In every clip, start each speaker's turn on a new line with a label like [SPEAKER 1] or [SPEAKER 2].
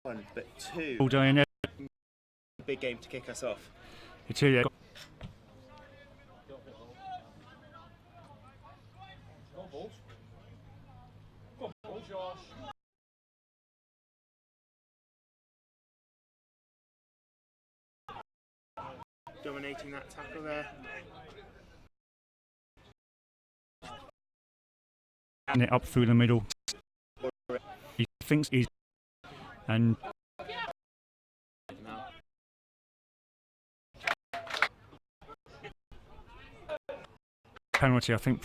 [SPEAKER 1] one, but two.
[SPEAKER 2] All day in
[SPEAKER 1] Big game to kick us off.
[SPEAKER 2] it's here.
[SPEAKER 1] Dominating that tackle there.
[SPEAKER 2] And it up through the middle. He thinks he's and penalty, I think.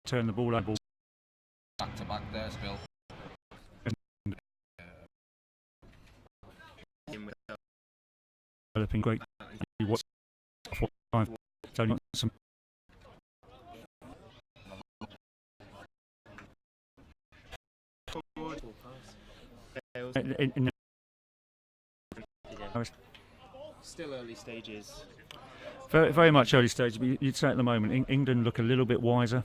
[SPEAKER 2] Turn the ball over.
[SPEAKER 3] Back to back there, Bill.
[SPEAKER 2] Developing great. He was 4-5. It's only some.
[SPEAKER 1] Still early stages.
[SPEAKER 2] Very, very much early stage, but you'd say at the moment England look a little bit wiser,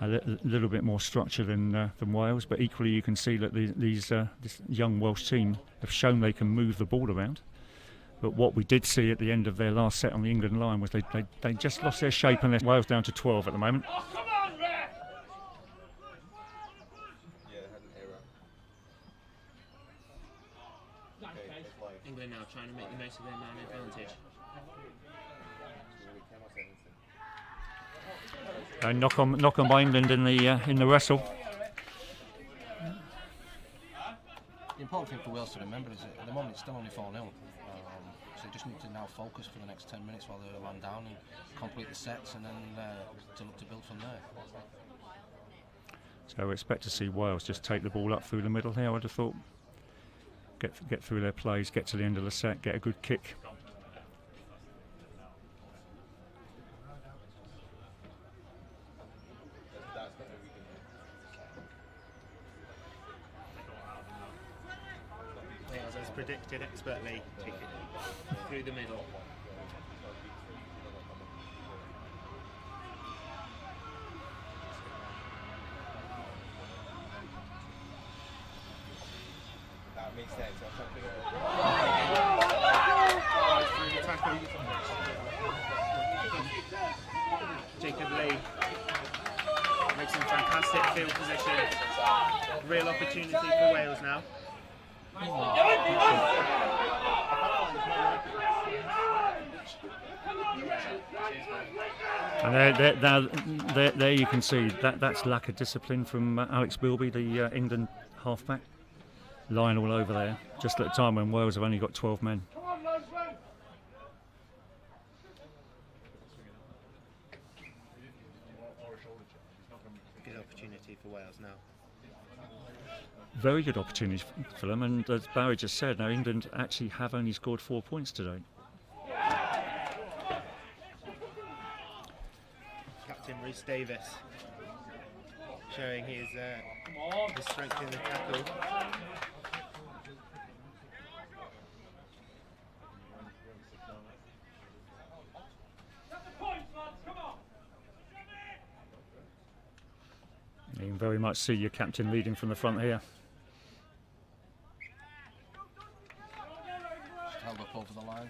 [SPEAKER 2] a little bit more structured than Wales, but equally you can see that this young Welsh team have shown they can move the ball around. But what we did see at the end of their last set on the England line was they just lost their shape, and they're Wales down to 12 at the moment.
[SPEAKER 1] England now trying to make the most of their man advantage.
[SPEAKER 2] Knock on by England in the wrestle.
[SPEAKER 3] The important thing for Wales to remember is that at the moment it's still only 4-0. So they just need to now focus for the next 10 minutes while they're man down and complete the sets, and then to look to build from there.
[SPEAKER 2] So we expect to see Wales just take the ball up through the middle here. I'd have thought get through their plays, get to the end of the set, get a good kick.
[SPEAKER 1] Wales, as predicted expertly, take it through the middle.
[SPEAKER 4] That makes sense.
[SPEAKER 1] Jacob Lee makes some fantastic field position. Real opportunity for Wales now.
[SPEAKER 2] And there you can see that's lack of discipline from Alex Bilby, the England halfback. Lying all over there, just at a time when Wales have only got 12 men.
[SPEAKER 1] Good opportunity for Wales now.
[SPEAKER 2] Very good opportunity for them, and as Barry just said, now England actually have only scored 4 points today.
[SPEAKER 1] Captain Rhys Davis showing his strength in the tackle.
[SPEAKER 2] You can very much see your captain leading from the front here.
[SPEAKER 3] Held up over the line.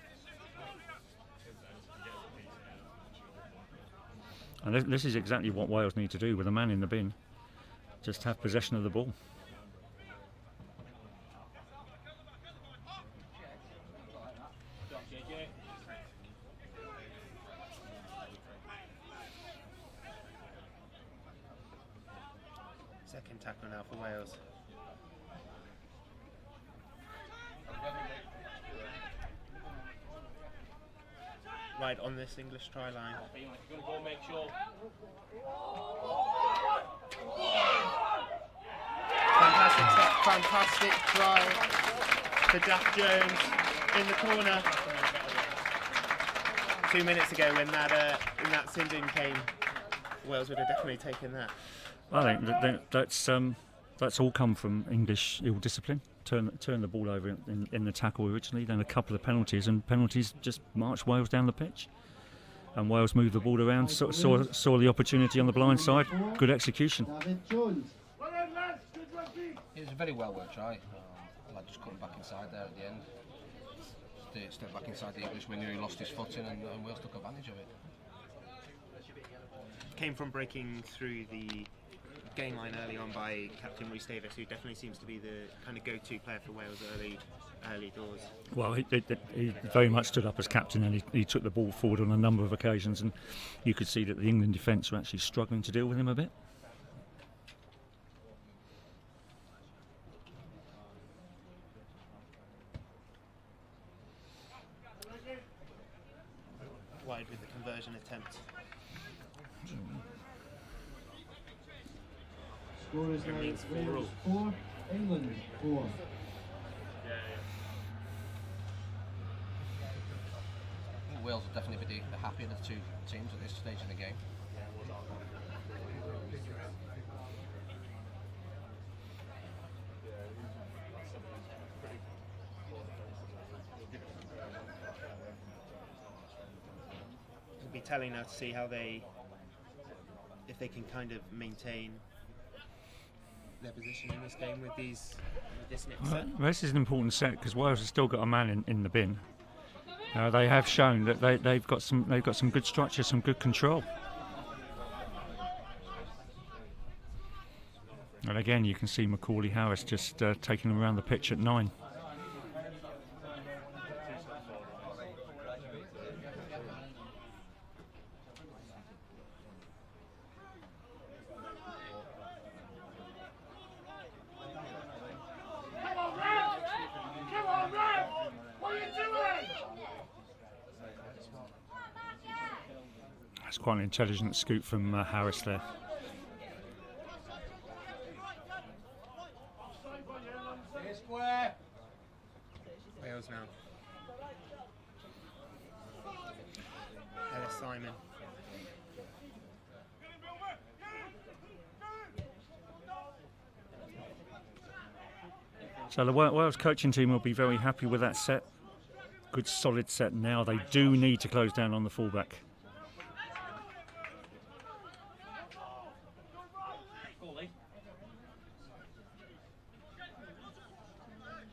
[SPEAKER 2] And this is exactly what Wales need to do with a man in the bin. Just have possession of the ball.
[SPEAKER 1] Second tackle now for Wales. Right on this English try line. Fantastic try for Jack Jones in the corner. 2 minutes ago when that sin-bin came, Wales would have definitely taken that.
[SPEAKER 2] I think that's all come from English ill discipline. Turn the ball over in the tackle originally, then a couple of penalties, and penalties just marched Wales down the pitch. and Wales moved the ball around, saw the opportunity on the blind side. Good execution.
[SPEAKER 3] It was a very well worked try. Lad just cutting back inside there at the end. Stepped back inside the English winger, he lost his footing, and Wales took advantage of it.
[SPEAKER 1] Came from breaking through the game line early on by Captain Rhys Davies, who definitely seems to be the kind of go-to player for Wales early doors.
[SPEAKER 2] Well, he very much stood up as captain, and he took the ball forward on a number of occasions, and you could see that the England defence were actually struggling to deal with him a bit.
[SPEAKER 1] Wide with the conversion attempt.
[SPEAKER 5] Score is now
[SPEAKER 1] Means 4-4.
[SPEAKER 5] 4, England 4.
[SPEAKER 3] I think Wales will definitely be the happier of the two teams at this stage in the game.
[SPEAKER 1] It'll be telling now to see how if they can kind of maintain their position in this game with this next set.
[SPEAKER 2] Well, this is an important set because Wales has still got a man in the bin. They have shown that they've got some good structure, some good control. And again, you can see Macaulay Harris just taking them around the pitch at 9. That's quite an intelligent scoop from Harris there.
[SPEAKER 1] Wales now. Ellis Simon.
[SPEAKER 2] So the Wales coaching team will be very happy with that set. Good solid set now. They do need to close down on the fullback.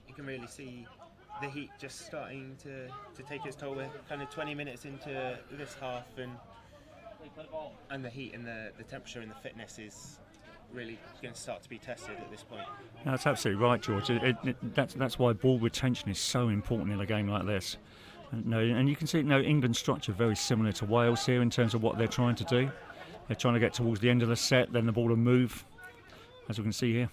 [SPEAKER 1] You can really see the heat just starting to take its toll. We're kind of 20 minutes into this half, and the heat and the temperature and the fitness is really going to start to be tested at this point.
[SPEAKER 2] That's absolutely right, George. That's why ball retention is so important in a game like this. And you can see England's structure very similar to Wales here in terms of what they're trying to do. They're trying to get towards the end of the set, then the ball will move, as we can see here.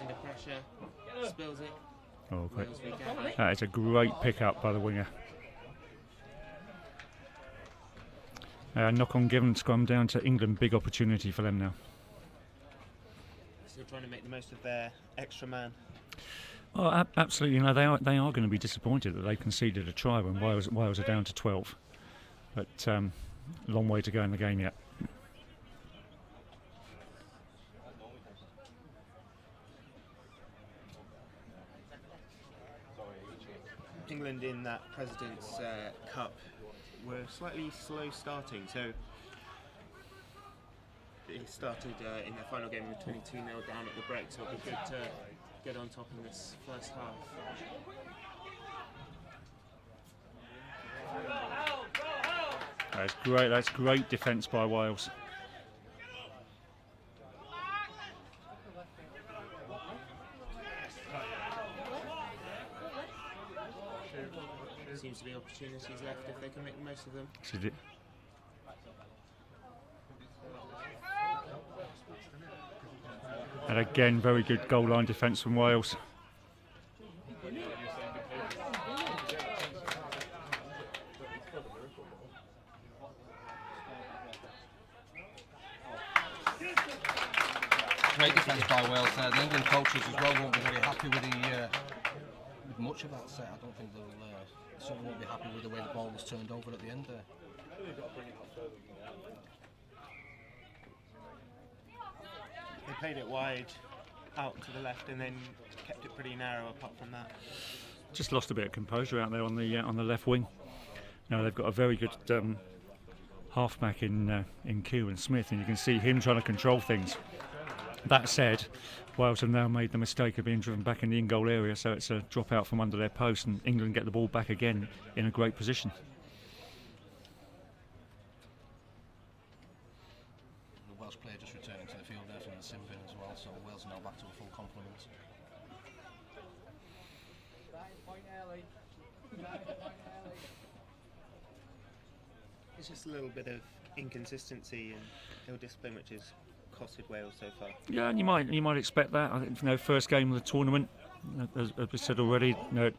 [SPEAKER 1] Under pressure, spills it.
[SPEAKER 2] Oh, great.
[SPEAKER 1] Wales weekend.
[SPEAKER 2] That is a great pick-up by the winger. Knock on given scrum down to England. Big opportunity for them now.
[SPEAKER 1] Still trying to make the most of their extra man.
[SPEAKER 2] Oh, absolutely. They are going to be disappointed that they conceded a try when Wales are down to 12. But long way to go in the game yet.
[SPEAKER 1] England in that President's Cup were slightly slow starting, so they started in their final game with 22-0 down at the break, so it'll be good to get on top in this first half.
[SPEAKER 2] That's great. That's great defence by Wales.
[SPEAKER 1] Seems to be opportunities left if they can make the most of them.
[SPEAKER 2] And again, very good goal line defence from Wales.
[SPEAKER 3] Great defence by Wales there. The England coaches as well won't be very happy with with much of that set. I don't think they'll certainly won't be happy with the way the ball was turned over at the end there.
[SPEAKER 1] they played it wide out to the left and then kept it pretty narrow apart from that.
[SPEAKER 2] Just lost a bit of composure out there on the left wing. Now they've got a very good halfback in Kieran Smith, and you can see him trying to control things. That said, Wales have now made the mistake of being driven back in the in-goal area, so it's a drop out from under their post, and England get the ball back again in a great position.
[SPEAKER 3] The Welsh player just returning to the field there from the sin bin as well, so Wales are now back to a full complement.
[SPEAKER 1] It's just a little bit of inconsistency and ill discipline which has costed Wales so far.
[SPEAKER 2] Yeah, and you might expect that. I think first game of the tournament, as we said already, the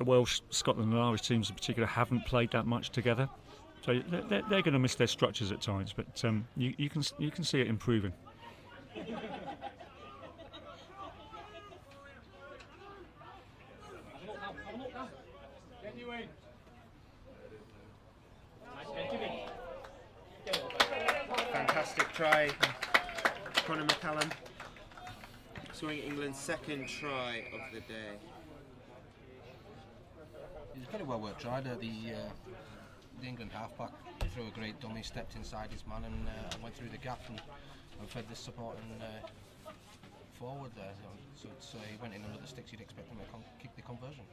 [SPEAKER 2] Welsh, Scotland and Irish teams in particular haven't played that much together, so they're going to miss their structures at times. But you can see it improving.
[SPEAKER 1] Fantastic try, Conor McCallum, scoring England's second try of the day.
[SPEAKER 3] It was a very well worked try there. The England halfback threw a great dummy, stepped inside his man and went through the gap and fed this support and forward there. So he went in under the sticks. You'd expect him to kick the conversion.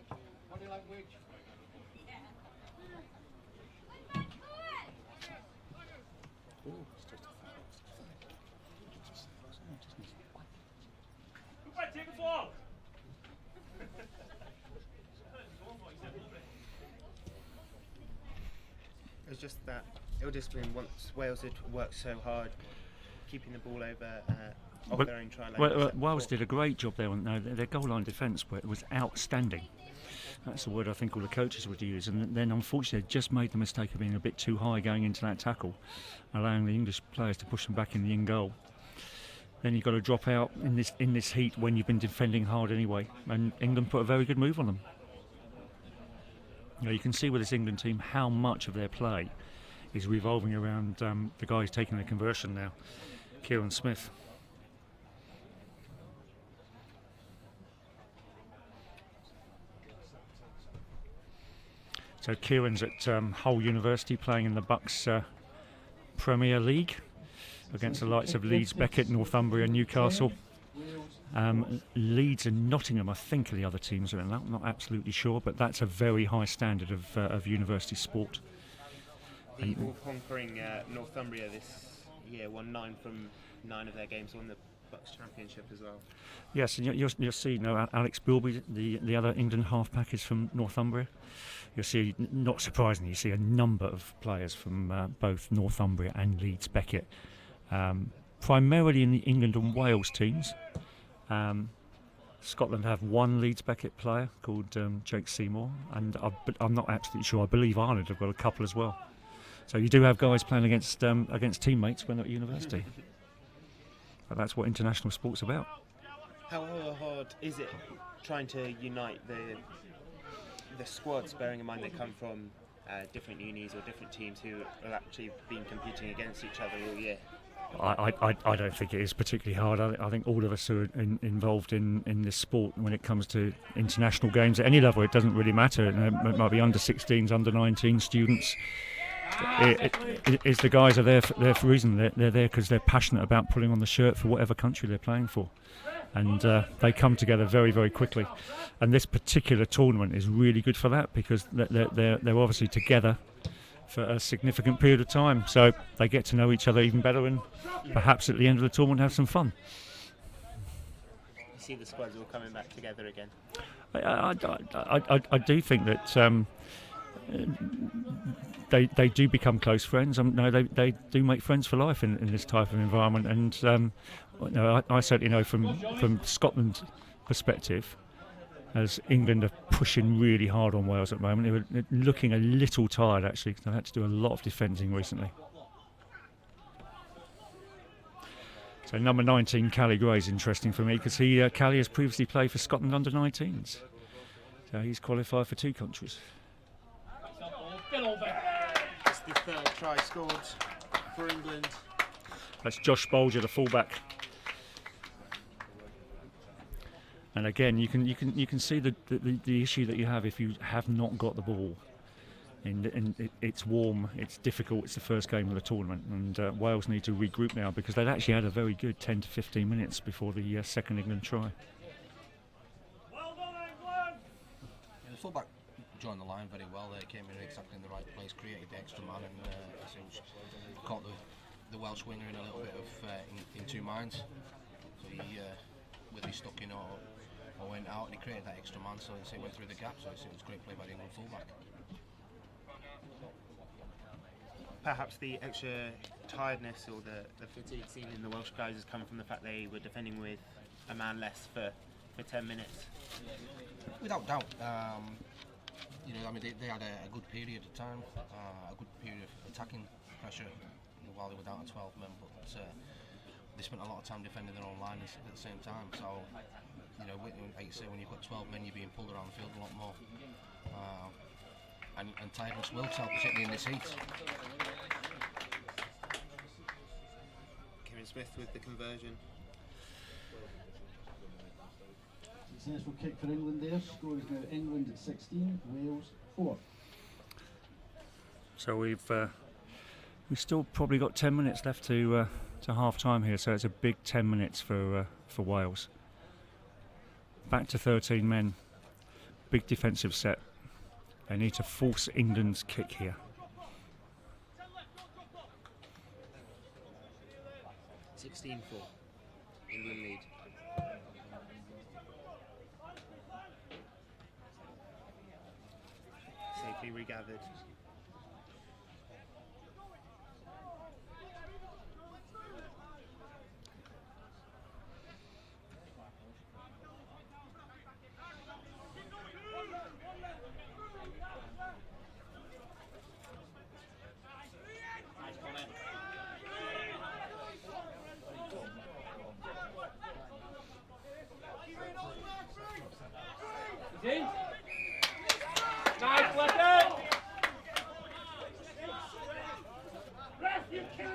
[SPEAKER 1] It was just that ill discipline once Wales had worked so hard keeping the ball over off their own try line.
[SPEAKER 2] Wales did a great job there. Their goal line defence was outstanding. That's the word I think all the coaches would use. And then unfortunately they just made the mistake of being a bit too high going into that tackle, allowing the English players to push them back in the in goal. Then you've got to drop out in this heat when you've been defending hard anyway. And England put a very good move on them. You can see with this England team how much of their play is revolving around the guy who's taking the conversion now, Kieran Smith. So Kieran's at Hull University playing in the Bucks Premier League against the likes of Leeds, Beckett, Northumbria, Newcastle. Leeds and Nottingham, I think, are the other teams are in that. I'm not absolutely sure, but that's a very high standard of university sport.
[SPEAKER 1] The all-conquering Northumbria this year won 9 from 9 of their games, won the Bucks Championship as well.
[SPEAKER 2] Yes, and you'll see Alex Bilby, the other England halfback, is from Northumbria. You'll see, not surprisingly, you see a number of players from both Northumbria and Leeds Beckett, primarily in the England and Wales teams. Scotland have one Leeds Beckett player called Jake Seymour, and I'm not absolutely sure. I believe Ireland have got a couple as well. So you do have guys playing against teammates when they're at university. But that's what international sport's about.
[SPEAKER 1] How hard is it trying to unite the squads, bearing in mind they come from different unis or different teams who have actually been competing against each other all year?
[SPEAKER 2] I don't think it is particularly hard. I think all of us who are involved in this sport, when it comes to international games at any level, it doesn't really matter. It might be under 16s, under 19 students. It's the guys are there for a reason. They're there because they're passionate about putting on the shirt for whatever country they're playing for, and they come together very, very quickly. And this particular tournament is really good for that because they're obviously together for a significant period of time, so they get to know each other even better, and perhaps at the end of the tournament have some fun.
[SPEAKER 1] You see the squads all coming back together again.
[SPEAKER 2] I do think that they do become close friends. They do make friends for life in this type of environment, and I certainly know from Scotland's perspective, as England are pushing really hard on Wales at the moment. They were looking a little tired actually, because they've had to do a lot of defending recently. So number 19, Callie Gray, is interesting for me because Callie has previously played for Scotland under 19s. So he's qualified for 2 countries.
[SPEAKER 1] It's the 3rd try scored for England.
[SPEAKER 2] That's Josh Bolger, the fullback. And again, you can see the issue that you have if you have not got the ball. And it's warm, it's difficult, it's the first game of the tournament, and Wales need to regroup now because they'd actually had a very good 10 to 15 minutes before the second England try.
[SPEAKER 3] Yeah, the fullback joined the line very well. They came in exactly in the right place, created the extra man, and caught the Welsh winger in a little bit of in two minds. So he whether he stuck in or went out, and he created that extra man, so he went through the gap. So it was great play by the England fullback.
[SPEAKER 1] Perhaps the extra tiredness or the fatigue seen in the Welsh guys has come from the fact they were defending with a man less for 10 minutes.
[SPEAKER 3] Without doubt, they had a good period of time, a good period of attacking pressure while they were down to 12 men, but they spent a lot of time defending their own line at the same time. So, like you say, when you've got 12 men, you're being pulled around the field a lot more. And tiredness will tell, particularly in this heat.
[SPEAKER 1] Kieran Smith with the conversion.
[SPEAKER 5] Successful kick for England there. Score is now England at 16, Wales 4.
[SPEAKER 2] So we've still probably got 10 minutes left to half time here. So it's a big 10 minutes for Wales. Back to 13 men. Big defensive set. They need to force England's kick here.
[SPEAKER 1] 16-4. England lead. Safely regathered.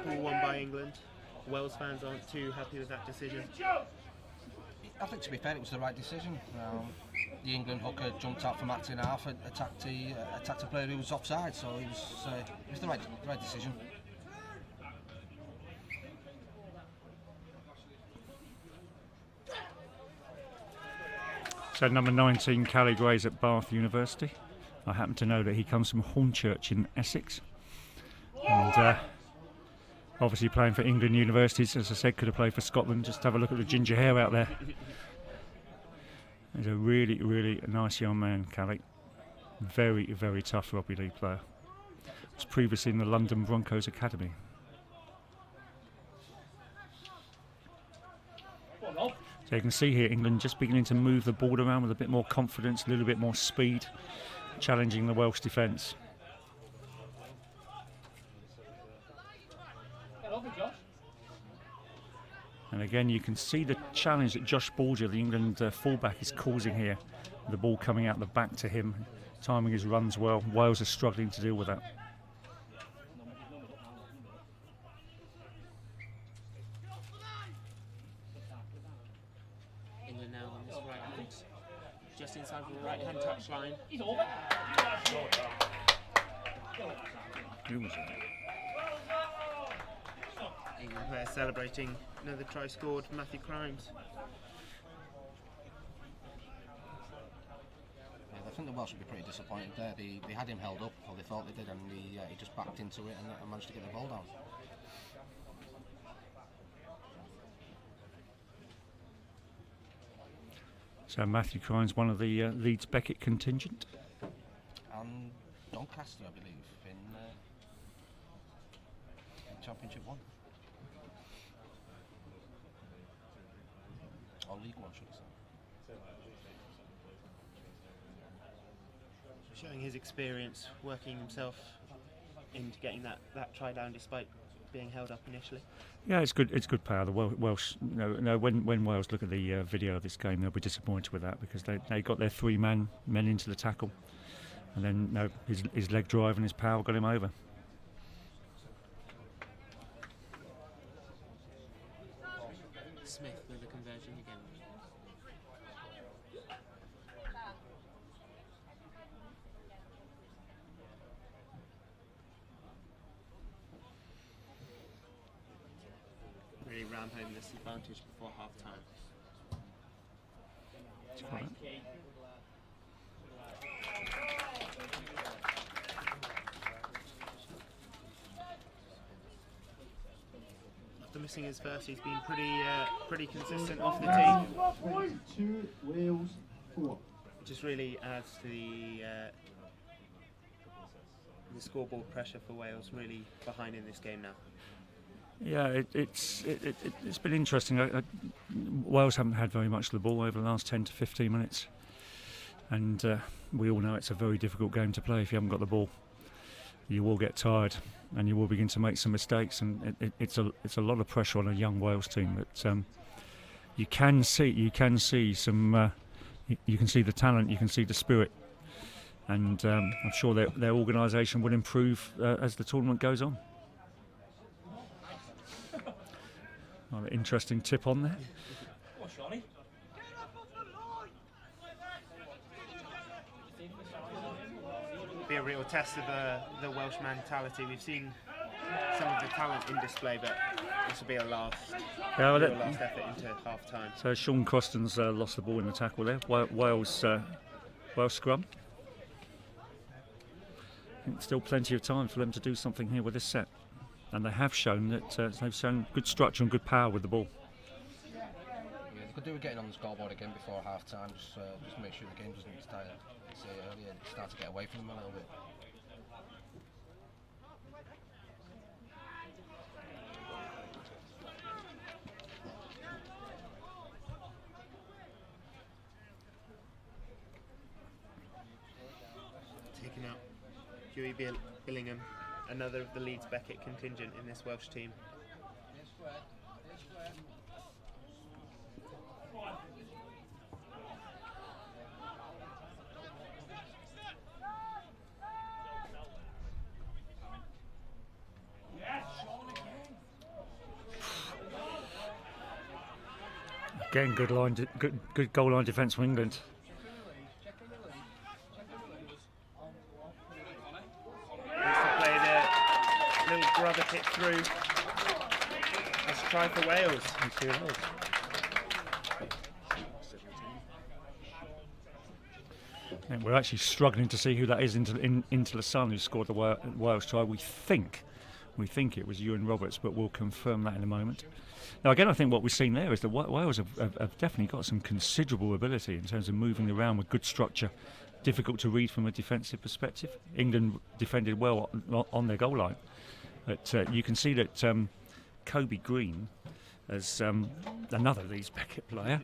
[SPEAKER 1] Ball won by England. Wales fans aren't too happy with that decision.
[SPEAKER 3] I think, to be fair, it was the right decision. The England hooker jumped out from acting half and attacked a player who was offside, so it was the right decision.
[SPEAKER 2] So number 19, Callie Gray's at Bath University. I happen to know that he comes from Hornchurch in Essex. And obviously playing for England universities, as I said, could have played for Scotland. Just have a look at the ginger hair out there. He's a really, really nice young man, Callie. Very, very tough rugby league player. Was previously in the London Broncos Academy. So you can see here England just beginning to move the ball around with a bit more confidence, a little bit more speed, challenging the Welsh defence. And again, you can see the challenge that Josh Borger, the England fullback, is causing here. The ball coming out the back to him, timing his runs well. Wales are struggling to deal with that.
[SPEAKER 1] England now on this right hand, just inside the right hand touch line. England player celebrating another try scored, Matthew Crimes.
[SPEAKER 3] Yeah, I think the Welsh would be pretty disappointed there. They had him held up, or they thought they did, and he just backed into it and managed to get the ball down.
[SPEAKER 2] So Matthew Crimes, one of the Leeds Beckett contingent.
[SPEAKER 3] And Doncaster, I believe, in Championship 1. Or League 1, should I say.
[SPEAKER 1] Showing his experience, working himself into getting that try down despite being held up initially.
[SPEAKER 2] Yeah, it's good. It's good power. The Welsh, when Wales look at the video of this game, they'll be disappointed with that because they got their three men into the tackle, and then his leg drive and his power got him over.
[SPEAKER 1] Smith with the conversion again. down home this advantage before half time. After missing his first, he's been pretty consistent off the tee.
[SPEAKER 5] 22 Wales 4.
[SPEAKER 1] Just really adds to the scoreboard pressure for Wales, really behind in this game now.
[SPEAKER 2] Yeah, it's been interesting. Wales haven't had very much of the ball over the last 10 to 15 minutes, and we all know it's a very difficult game to play if you haven't got the ball. You will get tired, and you will begin to make some mistakes, and it's a lot of pressure on a young Wales team. That you can see some. You can see the talent, you can see the spirit, and I'm sure their organisation will improve as the tournament goes on. An interesting tip on there.
[SPEAKER 1] Be a real test of the Welsh mentality. We've seen some of the talent in display, but this will be a last effort into half time.
[SPEAKER 2] So Sean Croston's lost the ball in the tackle there. Wales scrum. I think still plenty of time for them to do something here with this set, and they have shown that they've shown good structure and good power with the ball.
[SPEAKER 3] Yeah, they could do with getting on the scoreboard again before half time, just to make sure the game doesn't start to get away from them a little bit.
[SPEAKER 1] Taking out Huey Billingham, another of the Leeds Beckett contingent in this Welsh team.
[SPEAKER 2] Again, good goal line defence from England.
[SPEAKER 1] Wants to play the little brother kick through. That's a try for Wales.
[SPEAKER 2] And we're actually struggling to see who that is into the sun who scored the Wales try. We think it was Ewan Roberts, but we'll confirm that in a moment. Now again, I think what we've seen there is that Wales have definitely got some considerable ability in terms of moving around with good structure. Difficult to read from a defensive perspective. England defended well on their goal line, but you can see that Kobe Green, as another Leeds Beckett player,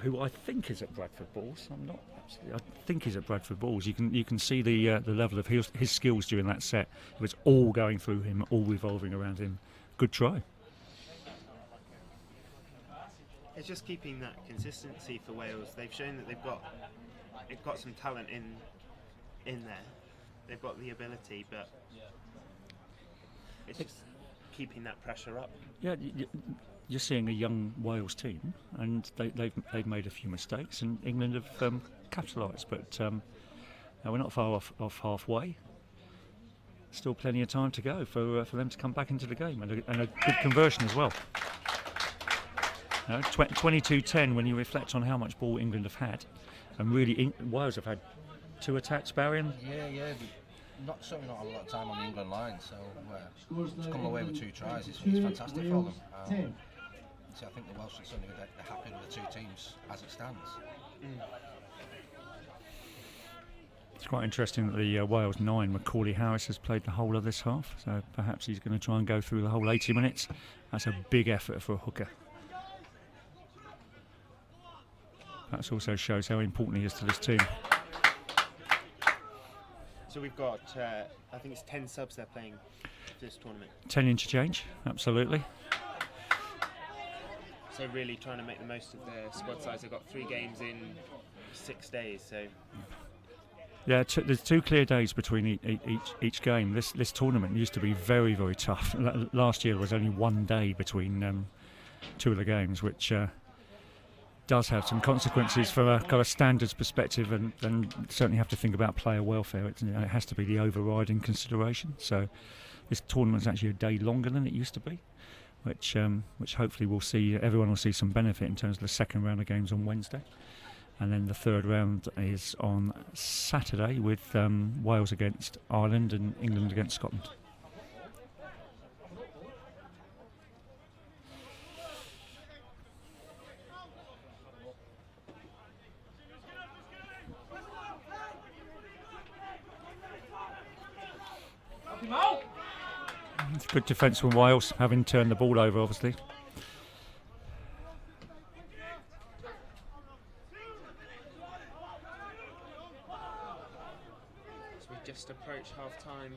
[SPEAKER 2] who I think is at Bradford Balls. I'm not absolutely. I think he's at Bradford Balls. You can see the level of his skills during that set. It was all going through him, all revolving around him. Good try.
[SPEAKER 1] It's just keeping that consistency for Wales. They've shown that they've got some talent in there. They've got the ability, but it's just keeping that pressure up.
[SPEAKER 2] Yeah, you're seeing a young Wales team, and they've made a few mistakes, and England have capitalised. But we're not far off halfway. Still plenty of time to go for them to come back into the game, and a good conversion as well. 22-10 when you reflect on how much ball England have had, and really Wales have had 2 attacks, Barry.
[SPEAKER 3] Yeah, certainly not a lot of time on the England line, so to come away with 2 tries is fantastic for them. So I think the Welsh are certainly happy with the 2 teams as it stands.
[SPEAKER 2] It's quite interesting that the Wales 9, Macaulay Harris, has played the whole of this half, so perhaps he's going to try and go through the whole 80 minutes. That's a big effort for a hooker. That also shows how important he is to this team.
[SPEAKER 1] So we've got, I think it's 10 subs they're playing for this tournament.
[SPEAKER 2] 10 interchange, absolutely.
[SPEAKER 1] So really trying to make the most of their squad size. They've got 3 games in 6 days, so...
[SPEAKER 2] Yeah, there's 2 clear days between each game. This tournament used to be very, very tough. Last year there was only 1 day between 2 of the games, which... does have some consequences from a kind of standards perspective, and certainly have to think about player welfare. It has to be the overriding consideration. So this tournament's actually a day longer than it used to be, which hopefully everyone will see some benefit in terms of the second round of games on Wednesday. And then the third round is on Saturday with Wales against Ireland and England against Scotland. It's good defence from Wales, having turned the ball over, obviously.
[SPEAKER 1] We just approach half time.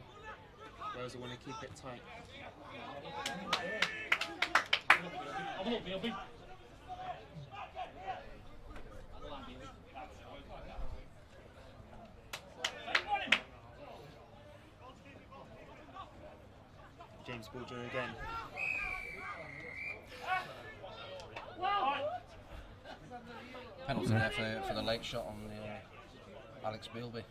[SPEAKER 1] Wales will want to keep it tight. James Bulger again.
[SPEAKER 3] Penalty there for the late shot on Alex Bealby.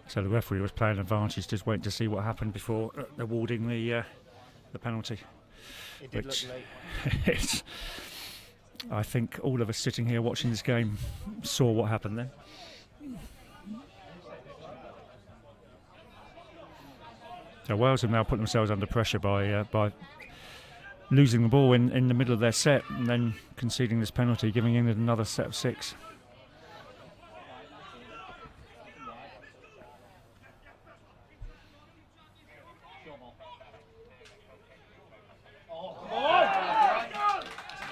[SPEAKER 2] So the referee was playing advantage, just waiting to see what happened before awarding the penalty.
[SPEAKER 1] It did look late.
[SPEAKER 2] I think all of us sitting here watching this game saw what happened then. So Wales have now put themselves under pressure by losing the ball in the middle of their set and then conceding this penalty, giving England another set of 6.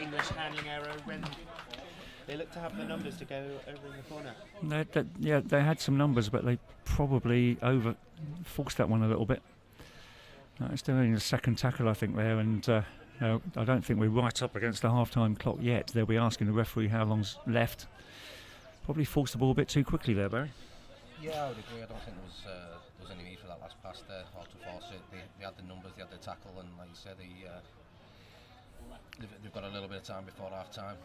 [SPEAKER 1] English handling error when they look to have the numbers to go over in the corner.
[SPEAKER 2] They had some numbers, but they probably forced that one a little bit. It's only the second tackle, I think, there, and I don't think we're right up against the half-time clock yet. They'll be asking the referee how long's left. Probably forced the ball a bit too quickly there, Barry.
[SPEAKER 3] Yeah, I would agree. I don't think there was any need for that last pass there, or to force it. They had the numbers, they had the tackle, and like you said, they've got a little bit of time before half-time.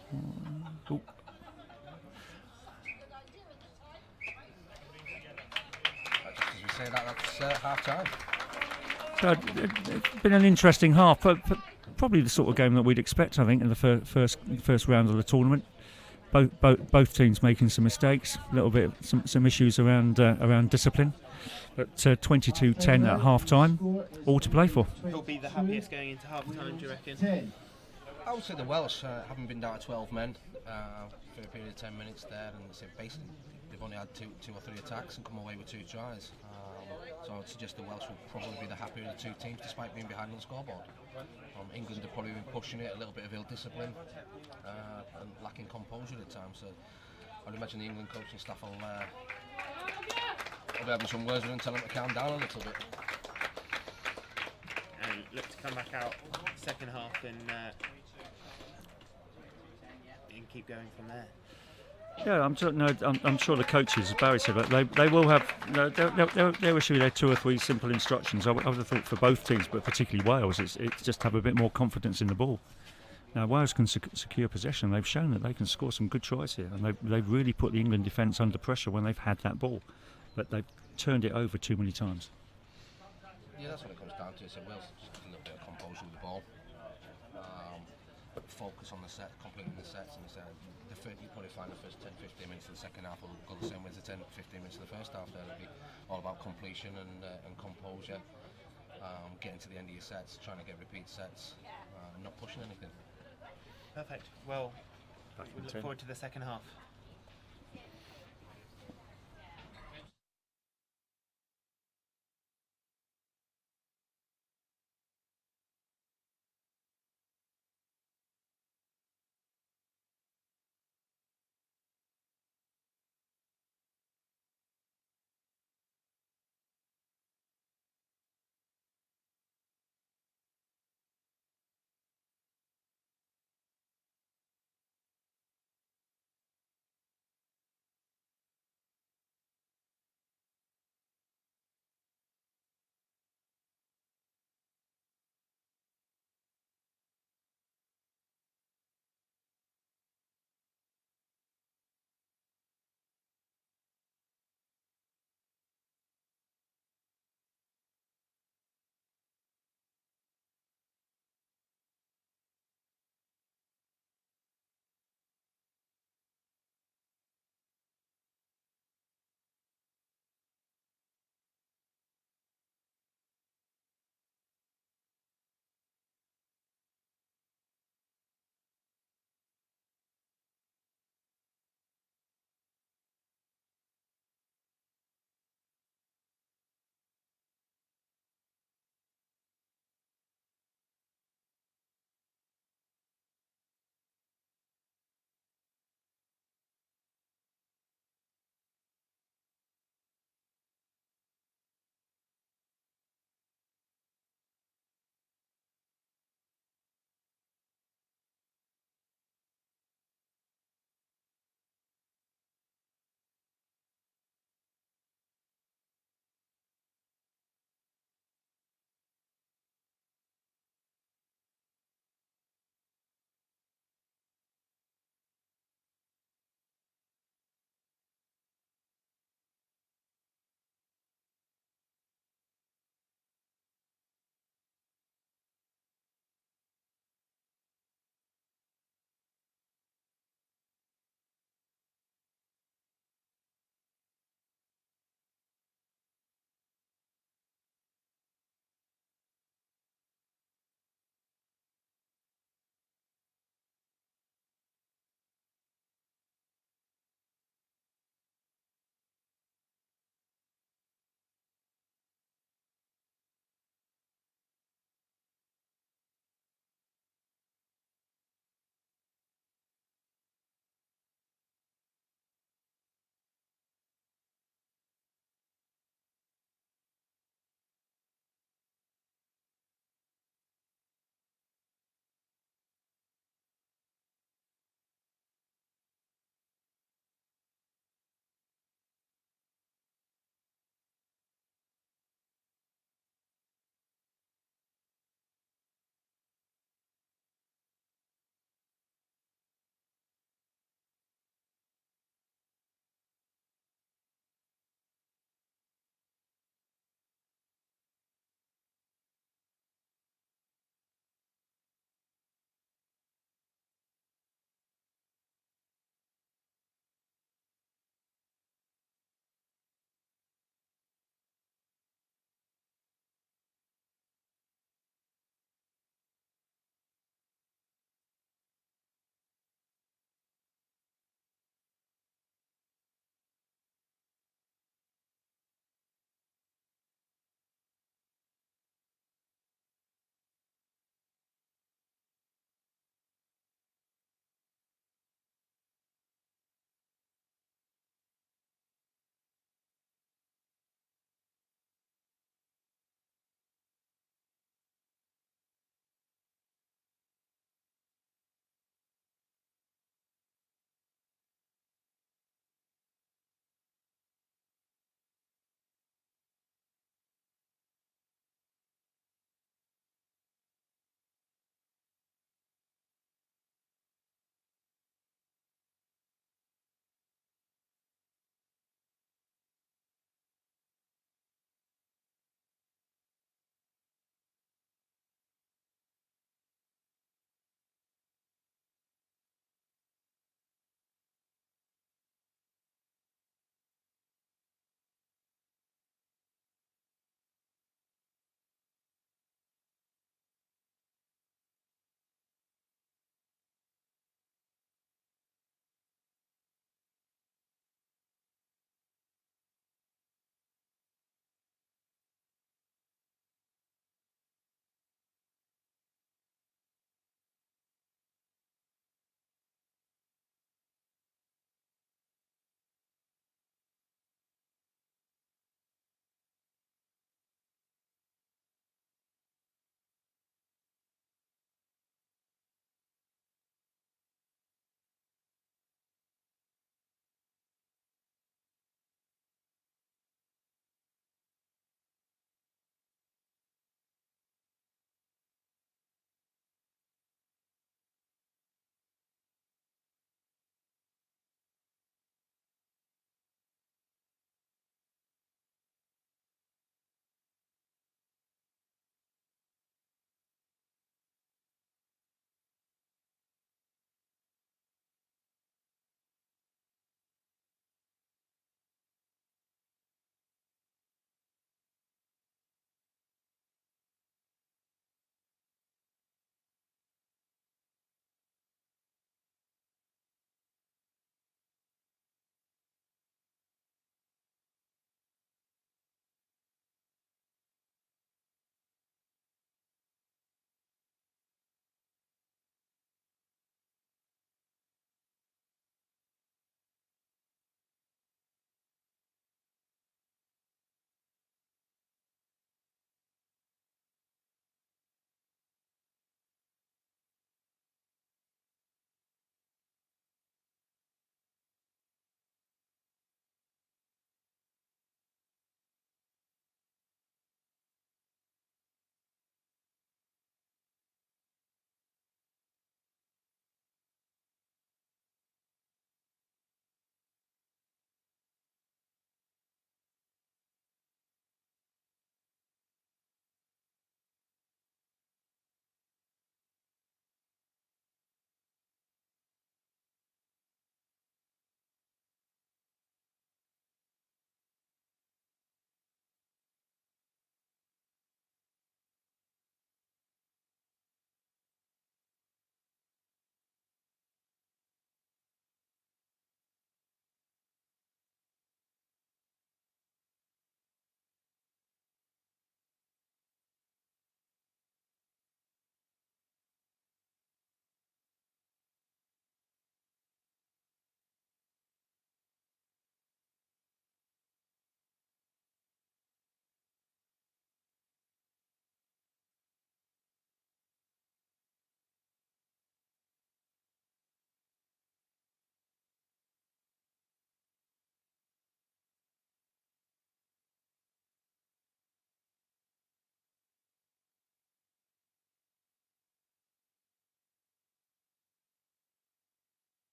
[SPEAKER 2] Ooh.
[SPEAKER 3] Just as we say that's half-time.
[SPEAKER 2] So it's been an interesting half, but probably the sort of game that we'd expect, I think, in the first round of the tournament. Both teams making some mistakes, a little bit some issues around discipline. But 22-10 at half time, all to play for.
[SPEAKER 1] Who'll be the happiest going into half time, do you reckon?
[SPEAKER 3] I would say the Welsh haven't been down to 12 men for a period of 10 minutes there, and so basically they've only had two or three attacks and come away with 2 tries. So I would suggest the Welsh will probably be the happier of the 2 teams, despite being behind on the scoreboard. England have probably been pushing it, a little bit of ill discipline and lacking composure at times. So I'd imagine the England coaching staff will be having some words with them, telling them to calm down a little bit.
[SPEAKER 1] And look to come back out second half and keep going from there.
[SPEAKER 2] Yeah, I'm sure the coaches, as Barry said, they will have. They'll issue their 2 or 3 simple instructions. I would have thought for both teams, but particularly Wales, it's just have a bit more confidence in the ball. Now Wales can secure possession. They've shown that they can score some good tries here, and they've really put the England defence under pressure when they've had that ball, but they've turned it over too many times.
[SPEAKER 3] Yeah, that's what it comes down to. So Wales just a little bit of composure with the ball, focus on the set, completing the sets, and you probably find the first 10-15 minutes of the second half will go the same way as the 10-15 minutes of the first half. There it'll be all about completion and composure, getting to the end of your sets, trying to get repeat sets, and not pushing anything.
[SPEAKER 1] Perfect. Well, we look forward to the second half.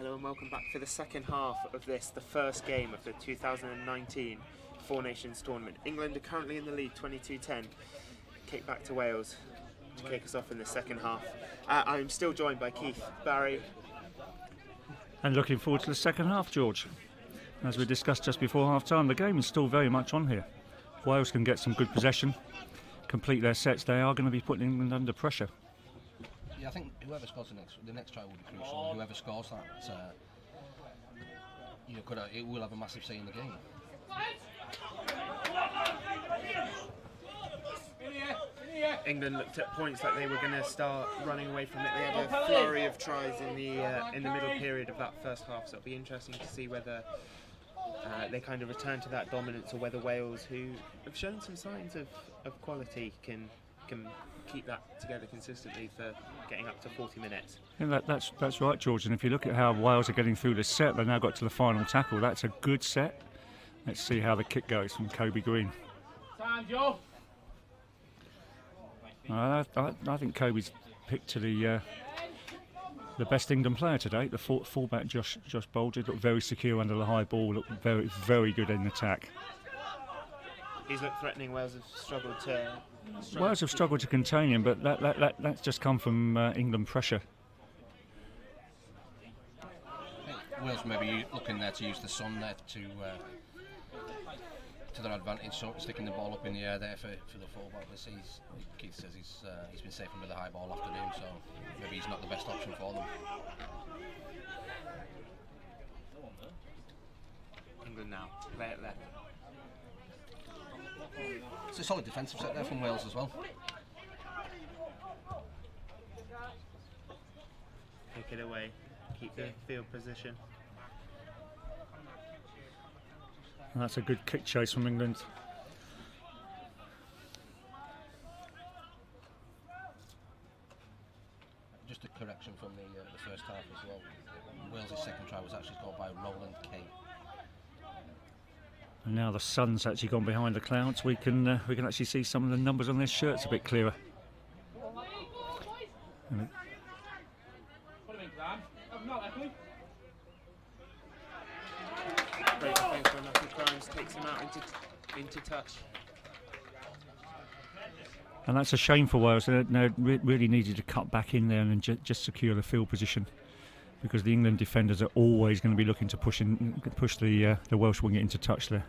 [SPEAKER 1] Hello and welcome back for the second half of this, the first game of the 2019 Four Nations tournament. England are currently in the lead, 22-10. Kick back to Wales to kick us off in the second half. I'm still joined by Keith, Barry.
[SPEAKER 2] And looking forward to the second half, George. As we discussed just before half-time, the game is still very much on here. Wales can get some good possession, complete their sets. They are going to be putting England under pressure.
[SPEAKER 3] Yeah, I think whoever scores the next try will be crucial. Whoever scores that, it will have a massive say in the game.
[SPEAKER 1] England looked at points like they were going to start running away from it. They had a flurry of tries in the middle period of that first half, so it'll be interesting to see whether they kind of return to that dominance, or whether Wales, who have shown some signs of quality, can keep that together consistently for getting up to 40 minutes.
[SPEAKER 2] Yeah, that's right, George. And if you look at how Wales are getting through this set, they've now got to the final tackle. That's a good set. Let's see how the kick goes from Kobe Green.
[SPEAKER 6] Time, Joe.
[SPEAKER 2] I think Kobe's picked to the best England player today. The fullback Josh Bolger looked very secure under the high ball. Looked very, very good in attack.
[SPEAKER 1] He's looked threatening. Wales have struggled to.
[SPEAKER 2] Wales have struggled to contain him, but that's just come from England pressure.
[SPEAKER 3] Wales maybe looking there to use the sun there to their advantage, so sticking the ball up in the air there for the fullback. Keith says he's been safe under the high ball afternoon, so maybe he's not the best option for them.
[SPEAKER 1] England now play it left.
[SPEAKER 3] It's a solid defensive set there from Wales as well.
[SPEAKER 1] Take it away, keep the field position.
[SPEAKER 2] And that's a good kick chase from England.
[SPEAKER 3] Just a correction from the first half as well. Wales' second try was actually scored by Roland Kay.
[SPEAKER 2] And now the sun's actually gone behind the clouds. We can actually see some of the numbers on their shirts a bit clearer.
[SPEAKER 1] Great defence on Matthew Crimes, takes him out into touch.
[SPEAKER 2] And that's a shame for Wales. They really needed to cut back in there and just secure the field position, because the England defenders are always going to be looking to push the Welsh winger into touch there.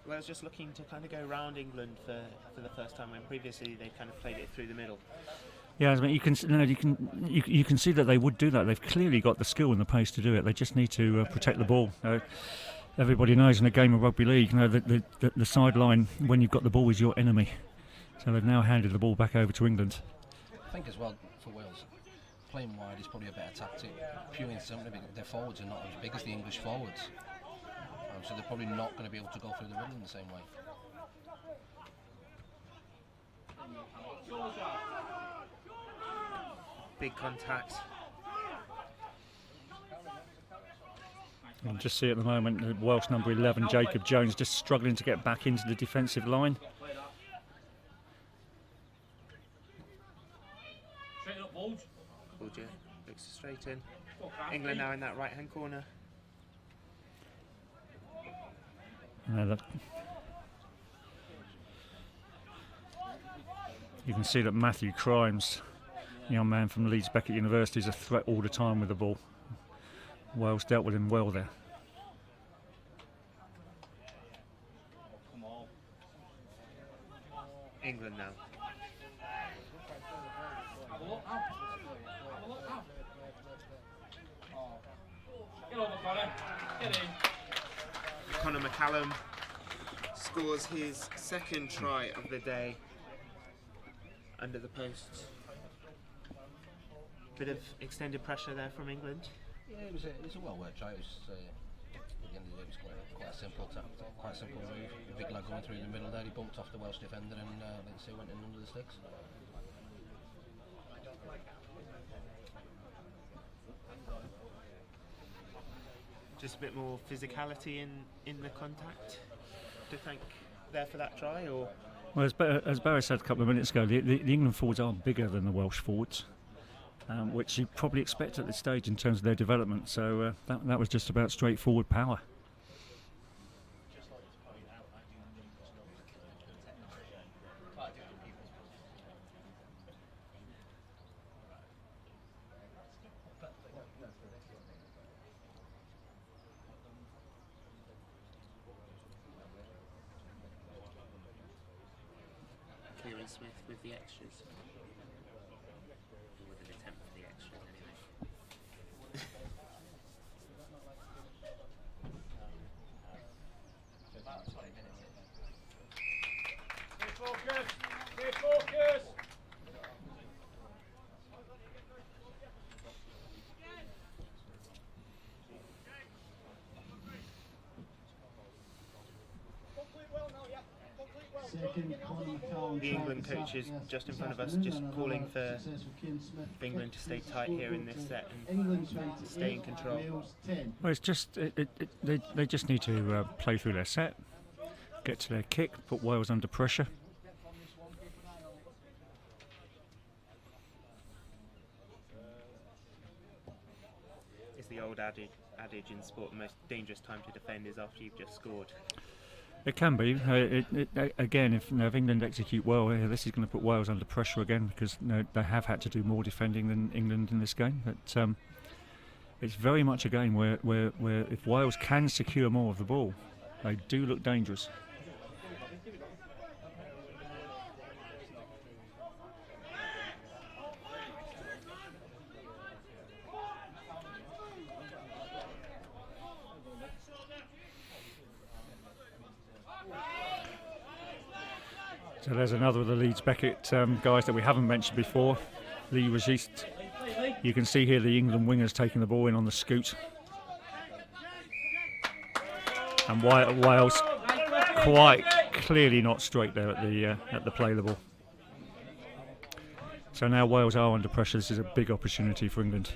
[SPEAKER 1] Wales just looking to kind of go round England for the first time, when previously they kind of played it through the middle.
[SPEAKER 2] Yeah, I mean, you can see that they would do that. They've clearly got the skill and the pace to do it. They just need to protect the ball. Everybody knows in a game of rugby league, the sideline when you've got the ball is your enemy. So they've now handed the ball back over to England.
[SPEAKER 3] I think as well for Wales, playing wide is probably a better tactic. Purely and simply because their forwards are not as big as the English forwards, so they're probably not going to be able to go through the middle in the same way.
[SPEAKER 1] Big contact.
[SPEAKER 2] You can just see at the moment the Welsh number 11, Jacob Jones, just struggling to get back into the defensive line.
[SPEAKER 1] Bolger looks straight in. England now in that right hand corner.
[SPEAKER 2] You can see that Matthew Crimes, young man from Leeds Beckett University, is a threat all the time with the ball. Wales dealt with him well there.
[SPEAKER 1] England now. Conor McCallum scores his second try of the day under the posts. Bit of extended pressure there from England.
[SPEAKER 3] Yeah, it was a well worked try. It was, at the end of the day, it was quite a simple tactic, quite a simple move. A big lad going through the middle there, he bumped off the Welsh defender and let's say went in under the sticks.
[SPEAKER 1] Just a bit more physicality in the contact to thank there for that try, or?
[SPEAKER 2] Well, as Barry said a couple of minutes ago, the England forwards are bigger than the Welsh forwards. which you probably expect at this stage in terms of their development. So that was just about straightforward power.
[SPEAKER 1] Smith with the extras. Or with an attempt for the extras anyway.
[SPEAKER 6] Stay focused! Stay focused!
[SPEAKER 1] The England coach is just in front of us, just calling for England to stay tight here in this set and stay in control.
[SPEAKER 2] Well, it's just they just need to play through their set, get to their kick, put Wales under pressure.
[SPEAKER 1] It's the old adage in sport: the most dangerous time to defend is after you've just scored.
[SPEAKER 2] It can be. Again, if England execute well, this is going to put Wales under pressure again, because they have had to do more defending than England in this game. But it's very much a game where if Wales can secure more of the ball, they do look dangerous. So there's another of the Leeds Beckett guys that we haven't mentioned before, Lee Registe. You can see here the England wingers taking the ball in on the scoot. And Wales quite clearly not straight there at the play of the ball. So now Wales are under pressure. This is a big opportunity for England.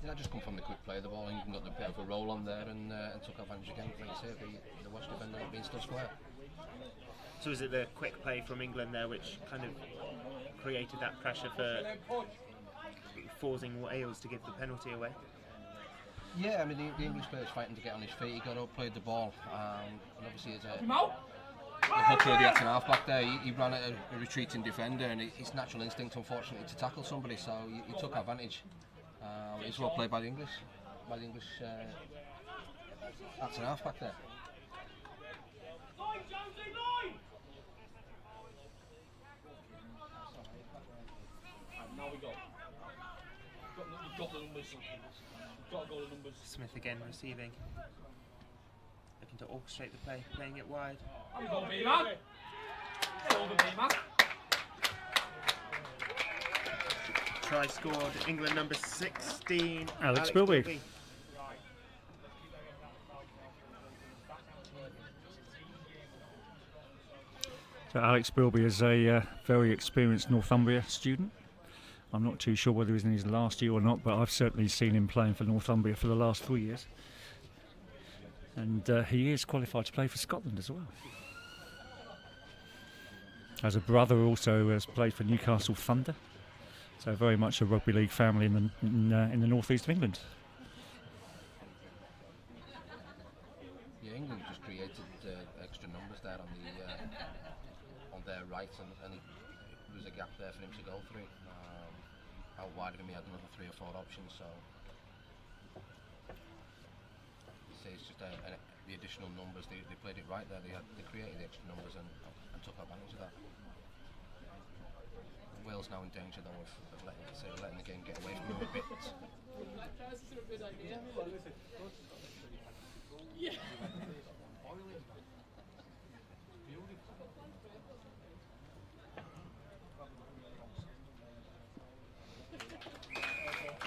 [SPEAKER 3] Yeah, just come from the quick play of the ball. England got a bit of a roll on there and took advantage again. Like you say, the Welsh defender being still square.
[SPEAKER 1] So is it the quick play from England there which kind of created that pressure for forcing Wales to give the penalty away?
[SPEAKER 3] Yeah, I mean the English player's fighting to get on his feet. He got up, played the ball, and obviously as a hooker, the acting half back there, he ran at a retreating defender, and his natural instinct, unfortunately, to tackle somebody. So he took advantage. It's well played by the English acting half back there.
[SPEAKER 6] Now we go. You've got the numbers. You've got to go the numbers.
[SPEAKER 1] Smith again receiving. Looking to orchestrate the play, playing it wide.
[SPEAKER 6] There we go, B-man. Go over, B-man.
[SPEAKER 1] Try scored, England number 16,
[SPEAKER 2] Alex Bilby. So Alex Bilby is a very experienced Northumbria student. I'm not too sure whether he's in his last year or not, but I've certainly seen him playing for Northumbria for the last 3 years. And he is qualified to play for Scotland as well. As a brother, also has played for Newcastle Thunder. So very much a rugby league family in the northeast of England.
[SPEAKER 3] Yeah, England just created extra numbers there on their right, and there was a gap there for him to go through. Out wide of him, he had another 3 or 4 options. So it's just the additional numbers. They played it right there. They created the extra numbers and took advantage of that. Wales now in danger though of letting the game get away from them a bit.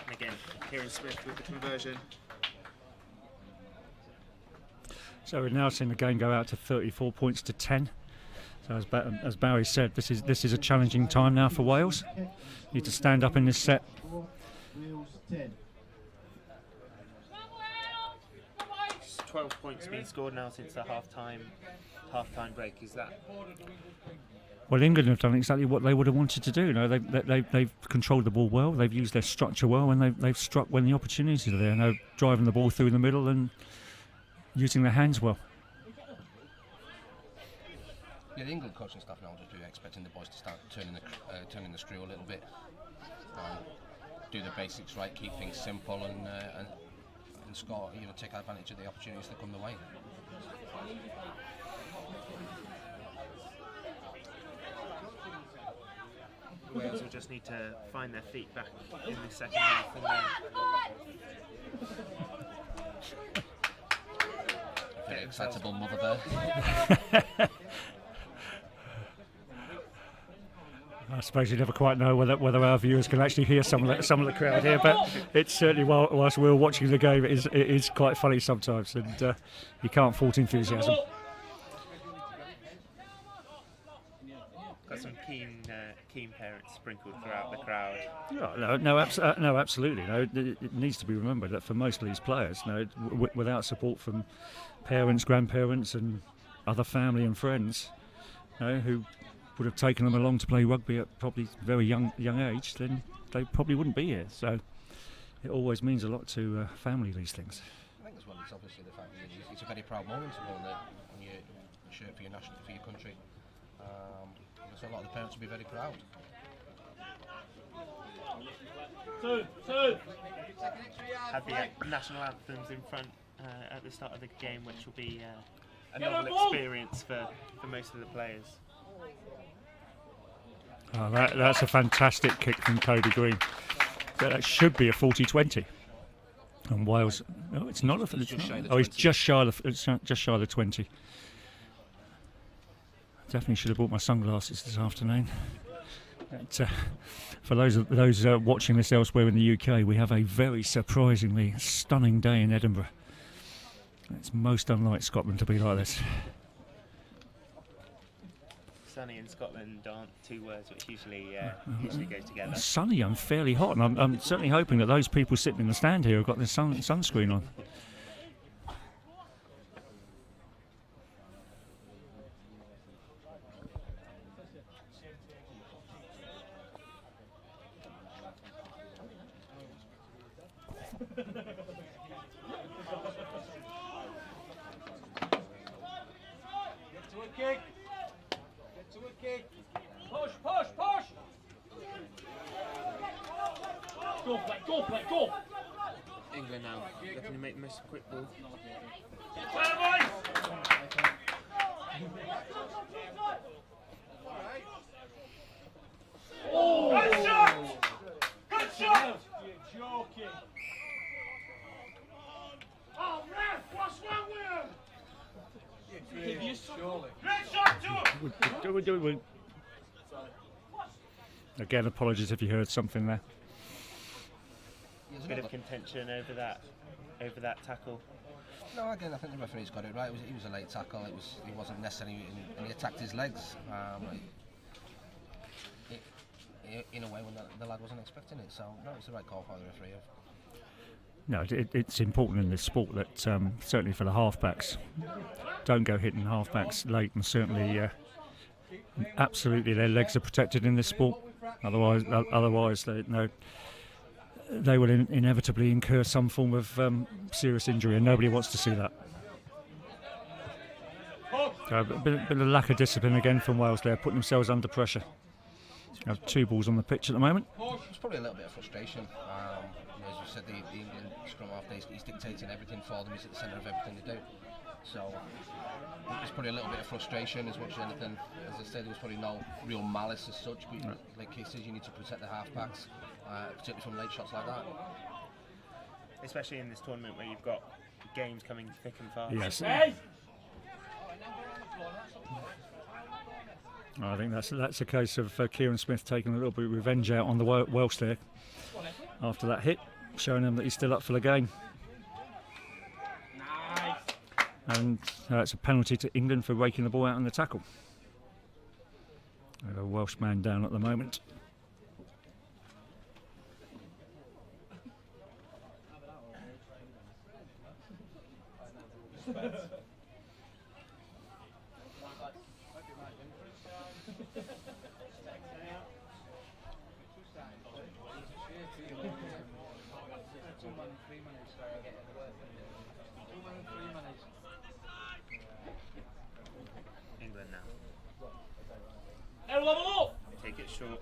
[SPEAKER 1] And again, Kieran Smith with the conversion.
[SPEAKER 2] So we've now seen the game go out to 34 points to 10. So as Barry said, this is a challenging time now for Wales. Need to stand up in this set.
[SPEAKER 5] Wales 10.
[SPEAKER 1] It's 12 points been scored now since the half-time break. Is that?
[SPEAKER 2] Well, England have done exactly what they would have wanted to do. You know, they've controlled the ball well, they've used their structure well, and they've struck when the opportunities are there. You know, driving the ball through the middle and using their hands well.
[SPEAKER 3] Yeah, the England coaching staff now just expecting the boys to start turning the screw a little bit, do the basics right, keep things simple, and score. You know, take advantage of the opportunities that come their way.
[SPEAKER 1] Wales will just need to find their feet back in the second half, and then
[SPEAKER 3] Very excitable mother there.
[SPEAKER 2] I suppose you never quite know whether our viewers can actually hear some of the crowd here, but it's certainly whilst we're watching the game, it is quite funny sometimes, and you can't fault enthusiasm.
[SPEAKER 1] got some keen parents sprinkled throughout the crowd.
[SPEAKER 2] Yeah, no, absolutely. No, it needs to be remembered that for most of these players, without support from parents, grandparents, and other family and friends, who would have taken them along to play rugby at probably very young age, then they probably wouldn't be here. So it always means a lot to family, these things.
[SPEAKER 3] I think as well, it's obviously the fact that it's a very proud moment to go on your shirt for your country. So a lot of the parents will be very proud.
[SPEAKER 1] Had the national anthems in front at the start of the game, which will be a novel experience for most of the players.
[SPEAKER 2] Oh, that's a fantastic kick from Cody Green. That should be a 40-20. And Wales, no, it's not. He's just shy of the 20. Definitely should have bought my sunglasses this afternoon. But, for those watching this elsewhere in the UK, we have a very surprisingly stunning day in Edinburgh. It's most unlike Scotland to be like this.
[SPEAKER 1] Sunny and Scotland aren't two words which usually go together.
[SPEAKER 2] Sunny and fairly hot, and I'm certainly hoping that those people sitting in the stand here have got their sunscreen on.
[SPEAKER 6] Go!
[SPEAKER 1] England now looking to make the most quick ball.
[SPEAKER 6] Oh! Good shot! Good shot! You're joking. Oh, ref, what's wrong with him? Great shot to him!
[SPEAKER 2] Again, apologies if you heard something there.
[SPEAKER 1] Bit of contention over that tackle.
[SPEAKER 3] No, again, I think the referee's got it right. It was a late tackle. He wasn't necessarily, and he attacked his legs in a way when the lad wasn't expecting it. So no, it's the right call by the referee.
[SPEAKER 2] No, it's important in this sport that certainly for the halfbacks, don't go hitting halfbacks late, and certainly absolutely their legs are protected in this sport. Otherwise they will inevitably incur some form of serious injury, and nobody wants to see that. A bit of lack of discipline again from Wales there, putting themselves under pressure. You have two balls on the pitch at the moment.
[SPEAKER 3] There's probably a little bit of frustration. As you said, the England scrum half, he's dictating everything for them. He's at the centre of everything they do. So there's probably a little bit of frustration as much as anything. As I said, there was probably no real malice as such. But like he says, you need to protect the halfbacks, particularly from late shots like that.
[SPEAKER 1] Especially in this tournament where you've got games coming thick and fast.
[SPEAKER 2] Yes. I think that's a case of Kieran Smith taking a little bit of revenge out on the Welsh there after that hit, showing them that he's still up for the game.
[SPEAKER 6] Nice.
[SPEAKER 2] And it's a penalty to England for raking the ball out on the tackle. A Welsh man down at the moment.
[SPEAKER 1] England now.
[SPEAKER 6] Hey, level up!
[SPEAKER 1] Take it short.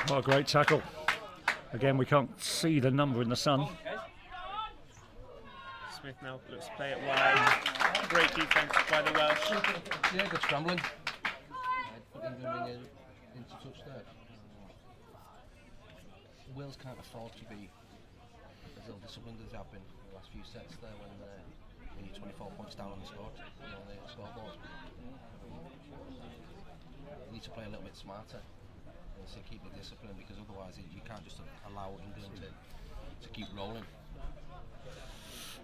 [SPEAKER 2] What a great tackle. Again, we can't see the number in the sun.
[SPEAKER 1] Smith now looks to play it wide. Great defence by the Welsh.
[SPEAKER 3] Yeah, good scrambling. Put England into touch there. Wales can't afford to be as ill-disciplined as they have been in the last few sets there when you're 24 points down on the scoreboard. You need to play a little bit smarter and so keep the discipline, because otherwise you can't just allow England to keep rolling.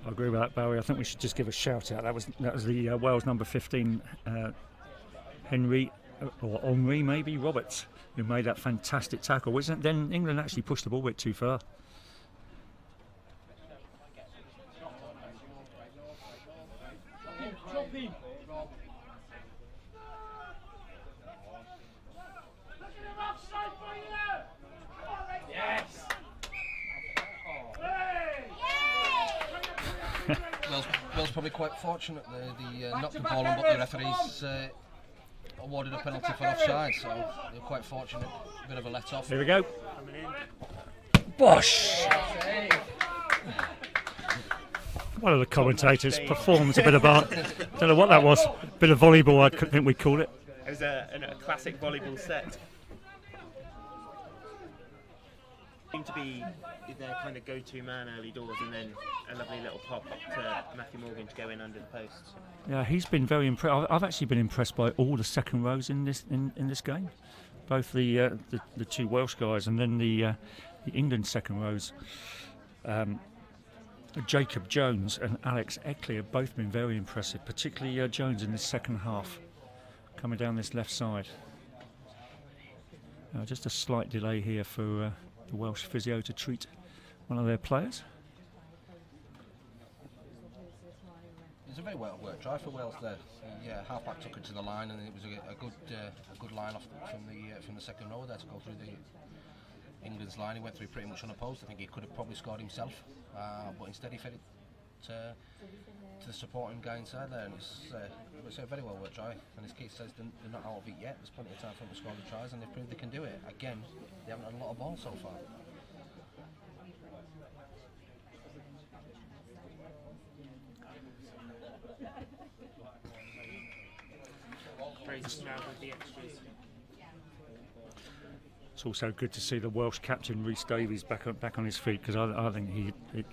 [SPEAKER 2] I agree with that, Barry. I think we should just give a shout out. That was the Wales number 15, Henry maybe Roberts, who made that fantastic tackle. Then England actually pushed the ball a bit too far.
[SPEAKER 3] Wales probably quite fortunate. They knocked the ball on, but the referees awarded a penalty for offside, so they're quite fortunate. A bit of a let off.
[SPEAKER 2] Here we go. Bosh! One of the commentators performs a bit of art. Don't know what that was. A bit of volleyball, I think we called it.
[SPEAKER 1] It was a classic volleyball set. Seemed to be their kind of go-to man early doors, and then a lovely little pop up to Matthew Morgan to go in under the posts.
[SPEAKER 2] Yeah, he's been very impressed. I've actually been impressed by all the second rows in this game, both the two Welsh guys and then the England second rows. Jacob Jones and Alex Eckley have both been very impressive, particularly Jones in the second half, coming down this left side. Just a slight delay here for the Welsh physio to treat one of their players.
[SPEAKER 3] It's a very well worked try for Wales there. Yeah, halfback took it to the line, and it was a good line off from the second row there to go through the England's line. He went through pretty much unopposed. I think he could have probably scored himself, but instead he fed it to the supporting guy inside there, and it's a very well worked try. And as Keith says, they're not out of it yet. There's plenty of time for them to score the tries, and they've proved they can do it. Again, they haven't had a lot of ball so far.
[SPEAKER 1] Fraser's now with the extras.
[SPEAKER 2] It's also good to see the Welsh captain Rhys Davies back on his feet, because I think he,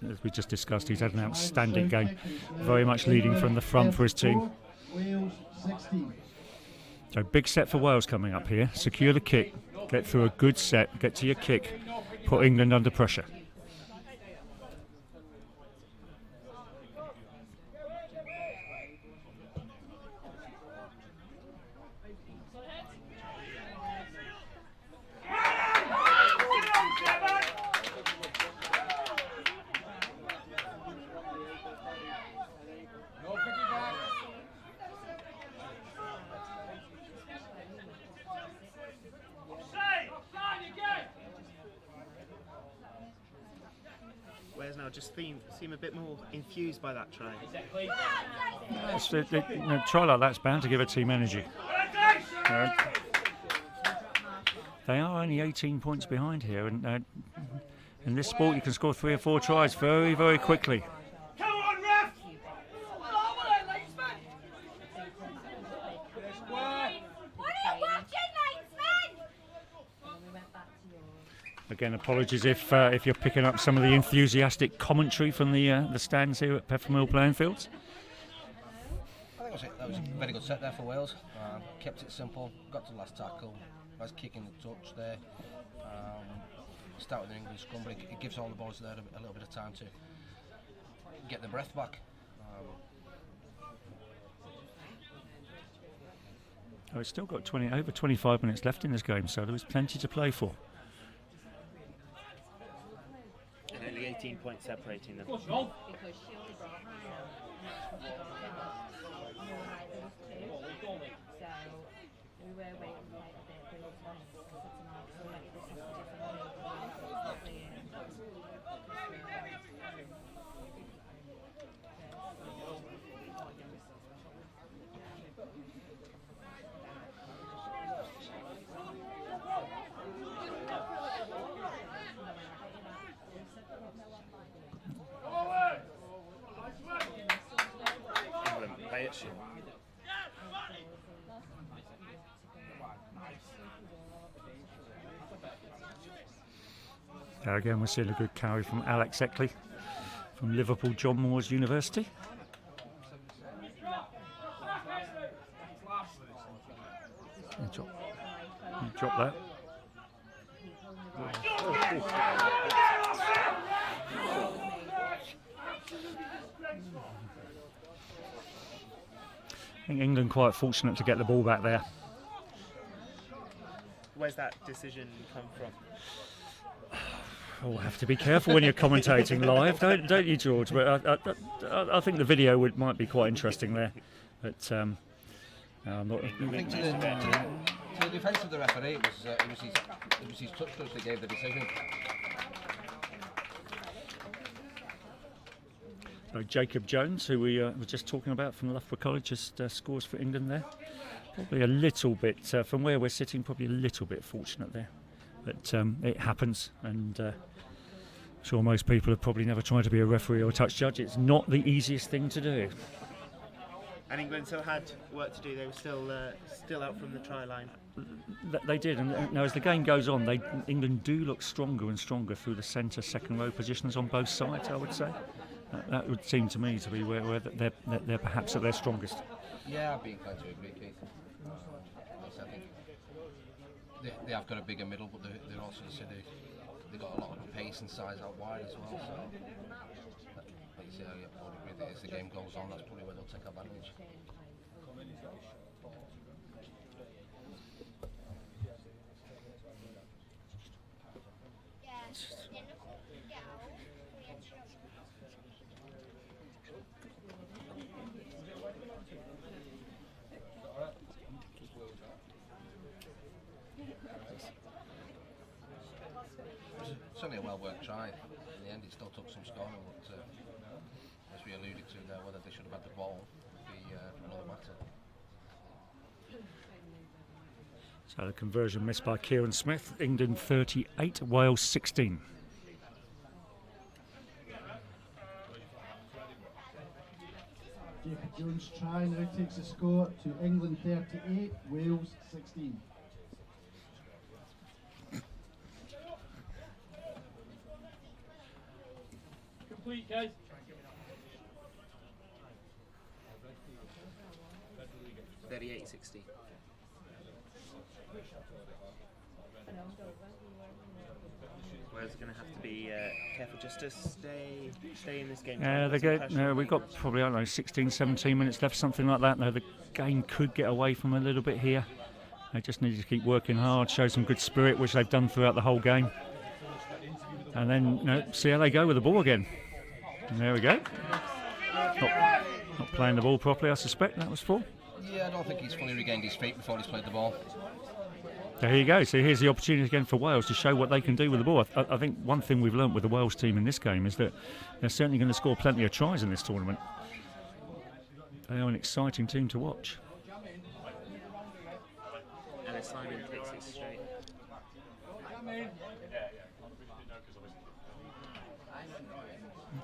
[SPEAKER 2] as we just discussed, he's had an outstanding game, very much leading from the front for his team.
[SPEAKER 5] Wales 16.
[SPEAKER 2] So big set for Wales coming up here. Secure the kick, get through a good set, get to your kick, put England under pressure.
[SPEAKER 1] Wales now just seem a bit more infused by that try.
[SPEAKER 2] A try like that's bound to give a team energy. They are only 18 points behind here, and in this sport you can score 3 or 4 tries very, very quickly.
[SPEAKER 6] Come on, ref!
[SPEAKER 2] Again, apologies if you're picking up some of the enthusiastic commentary from the stands here at Peffermill playing fields.
[SPEAKER 3] I think that was a very good set there for Wales. Kept it simple, got to the last tackle, nice kick in the touch there. Start with an English scrum, but it gives all the boys there a little bit of time to get their breath back.
[SPEAKER 2] So it's still got over 25 minutes left in this game, so there is plenty to play for.
[SPEAKER 1] And only 18 points separating them.
[SPEAKER 7] Because she only brought mine out. So we were waiting like a bit for it for tonight. So like this is
[SPEAKER 1] England play it soon.
[SPEAKER 2] Again, we're seeing a good carry from Alex Eckley from Liverpool John Moores University. You drop that. I think England quite fortunate to get the ball back there.
[SPEAKER 1] Where's that decision come from?
[SPEAKER 2] Oh, have to be careful when you're commentating live, don't you, George? But I think the video might be quite interesting there. But I'm not.
[SPEAKER 3] I think to the defence of the referee, it was his touch that gave the decision.
[SPEAKER 2] So Jacob Jones, who we were just talking about from Loughborough College, just scores for England there. Probably a little bit, from where we're sitting, probably a little bit fortunate there. But it happens, and I'm sure most people have probably never tried to be a referee or a touch judge. It's not the easiest thing to do.
[SPEAKER 1] And England still had work to do. They were still out from the try line.
[SPEAKER 2] They did, and now as the game goes on, England do look stronger and stronger through the centre, second row positions on both sides, I would say. That would seem to me to be where they're perhaps at their strongest.
[SPEAKER 3] Yeah, I'd be inclined to agree, Keith. I think they have got a bigger middle, but they're also they've got a lot of pace and size out wide as well. So, like you say, I would agree that as the game goes on, that's probably where they'll take advantage. Certainly a well-worked try. In the end, it still took some scoring, but as we alluded to there, whether they should have had the ball would be another matter.
[SPEAKER 2] So the conversion missed by Kieran Smith. England 38, Wales 16.
[SPEAKER 5] Jacob Jones' try now takes the score to England 38, Wales 16.
[SPEAKER 6] Complete, guys.
[SPEAKER 1] 38-60. Wales are going to have to be careful just to stay in this game.
[SPEAKER 2] We've got probably, I don't know, 16, 17 minutes left, something like that. Now the game could get away from them a little bit here. They just need to keep working hard, show some good spirit, which they've done throughout the whole game. And then see how they go with the ball again. And there we go. Not playing the ball properly, I suspect that was for.
[SPEAKER 3] Yeah, I don't think he's fully regained his feet before he's played the ball.
[SPEAKER 2] So here you go. So here's the opportunity again for Wales to show what they can do with the ball. I think one thing we've learnt with the Wales team in this game is that they're certainly going to score plenty of tries in this tournament. They are an exciting team to watch.
[SPEAKER 1] And Simon takes it straight.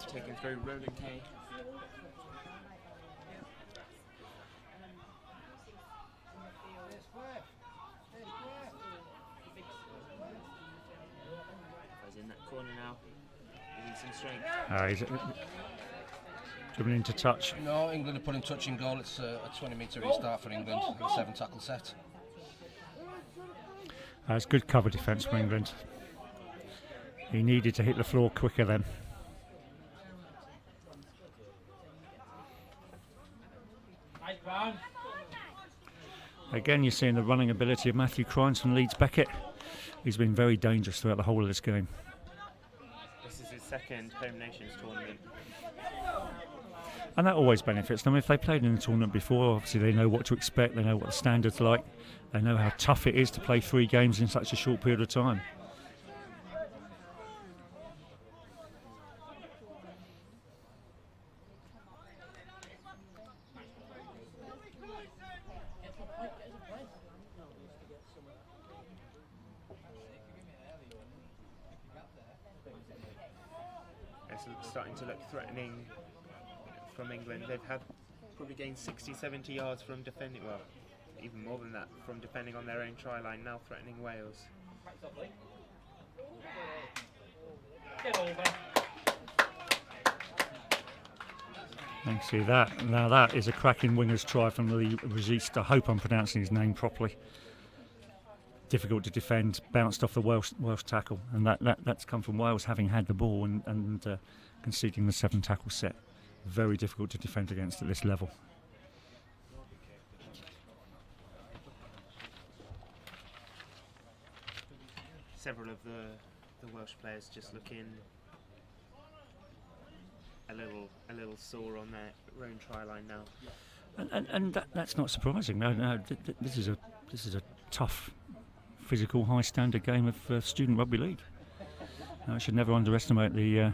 [SPEAKER 1] Taken through Roland Kay. He's in that corner now. Giving some strength.
[SPEAKER 2] He's dribbling into touch.
[SPEAKER 3] No, England are putting touch in goal. It's a 20-metre restart for England. A 7-tackle set.
[SPEAKER 2] It's good cover defence from England. He needed to hit the floor quicker then. Again, you're seeing the running ability of Matthew Crines from Leeds Beckett. He's been very dangerous throughout the whole of this game.
[SPEAKER 1] This is his second Home Nations tournament.
[SPEAKER 2] And that always benefits them. If they played in a tournament before, obviously they know what to expect, they know what the standard's like, they know how tough it is to play 3 games in such a short period of time.
[SPEAKER 1] It's starting to look threatening from England. They've had probably gained 60, 70 yards from defending, well, even more than that, from defending on their own try line, now threatening Wales.
[SPEAKER 6] Get over.
[SPEAKER 2] Thanks to that. Now that is a cracking winger's try from the Registe. I hope I'm pronouncing his name properly. Difficult to defend, bounced off the Welsh tackle, and that's come from Wales having had the ball and conceding the 7 tackle set. Very difficult to defend against at this level.
[SPEAKER 1] Several of the Welsh players just looking a little sore on their own try line now.
[SPEAKER 2] And that's not surprising. No, this is a tough, physical, high standard game of student rugby league. I should never underestimate the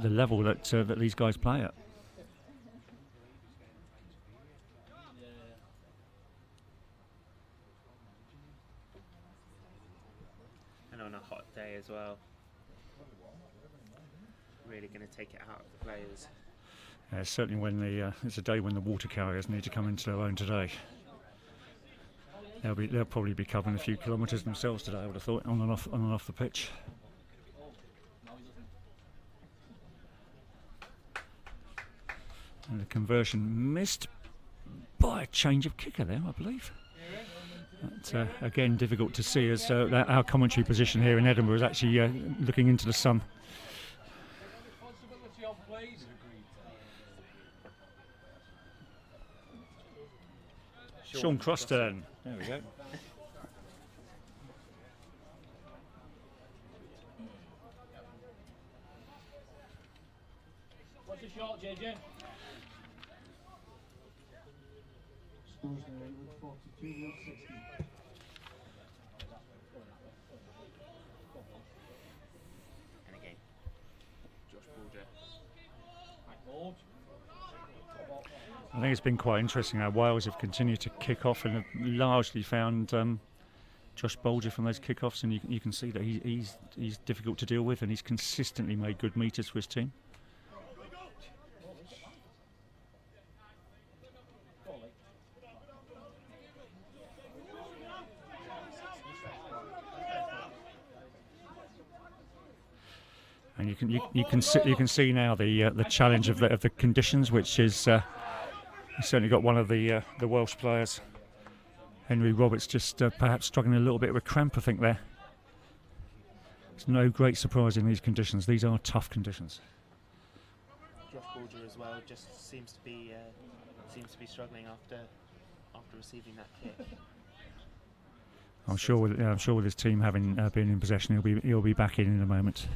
[SPEAKER 2] level that these guys play at.
[SPEAKER 1] And on a hot day as well. Really going to take it out of the players.
[SPEAKER 2] Certainly when it's a day when the water carriers need to come into their own today. They'll probably be covering a few kilometres themselves today, I would have thought, on and off the pitch. And the conversion missed by a change of kicker there, I believe. But, again, difficult to see as our commentary position here in Edinburgh is actually looking into the sun. Sean Croston. There we go.
[SPEAKER 6] What's the shot, JJ?
[SPEAKER 5] Scores now England 42, Wales 60.
[SPEAKER 1] And again, Josh Bulger.
[SPEAKER 2] I think it's been quite interesting how Wales have continued to kick off and have largely found Josh Bulger from those kickoffs, and you can see that he's difficult to deal with, and he's consistently made good meters for his team. And you can see now the challenge of the conditions, which is he's certainly got one of the Welsh players, Henry Roberts, just perhaps struggling a little bit with cramp, I think there. It's no great surprise in these conditions. These are tough conditions.
[SPEAKER 1] Josh Bulger as well just seems to be struggling after receiving that kick.
[SPEAKER 2] I'm sure with his team having been in possession, he'll be back in a moment.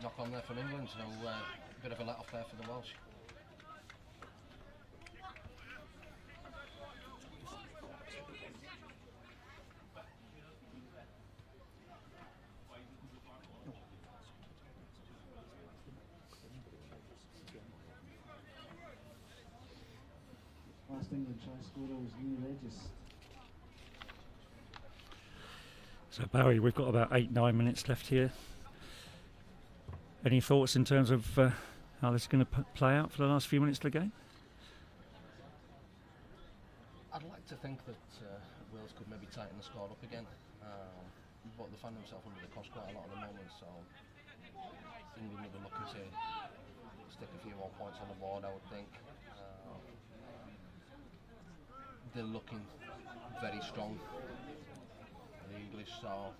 [SPEAKER 3] Knock on there from England, so a bit of a let off there for the Welsh.
[SPEAKER 5] Last England try scorer was Lee Regis.
[SPEAKER 2] So Barry, we've got about 8-9 minutes left here. Any thoughts in terms of how this is going to play out for the last few minutes of the game?
[SPEAKER 3] I'd like to think that Wales could maybe tighten the score up again, but they find themselves under the cosh quite a lot at the moment, so England will be looking to stick a few more points on the board, I would think. They're looking very strong, the English, so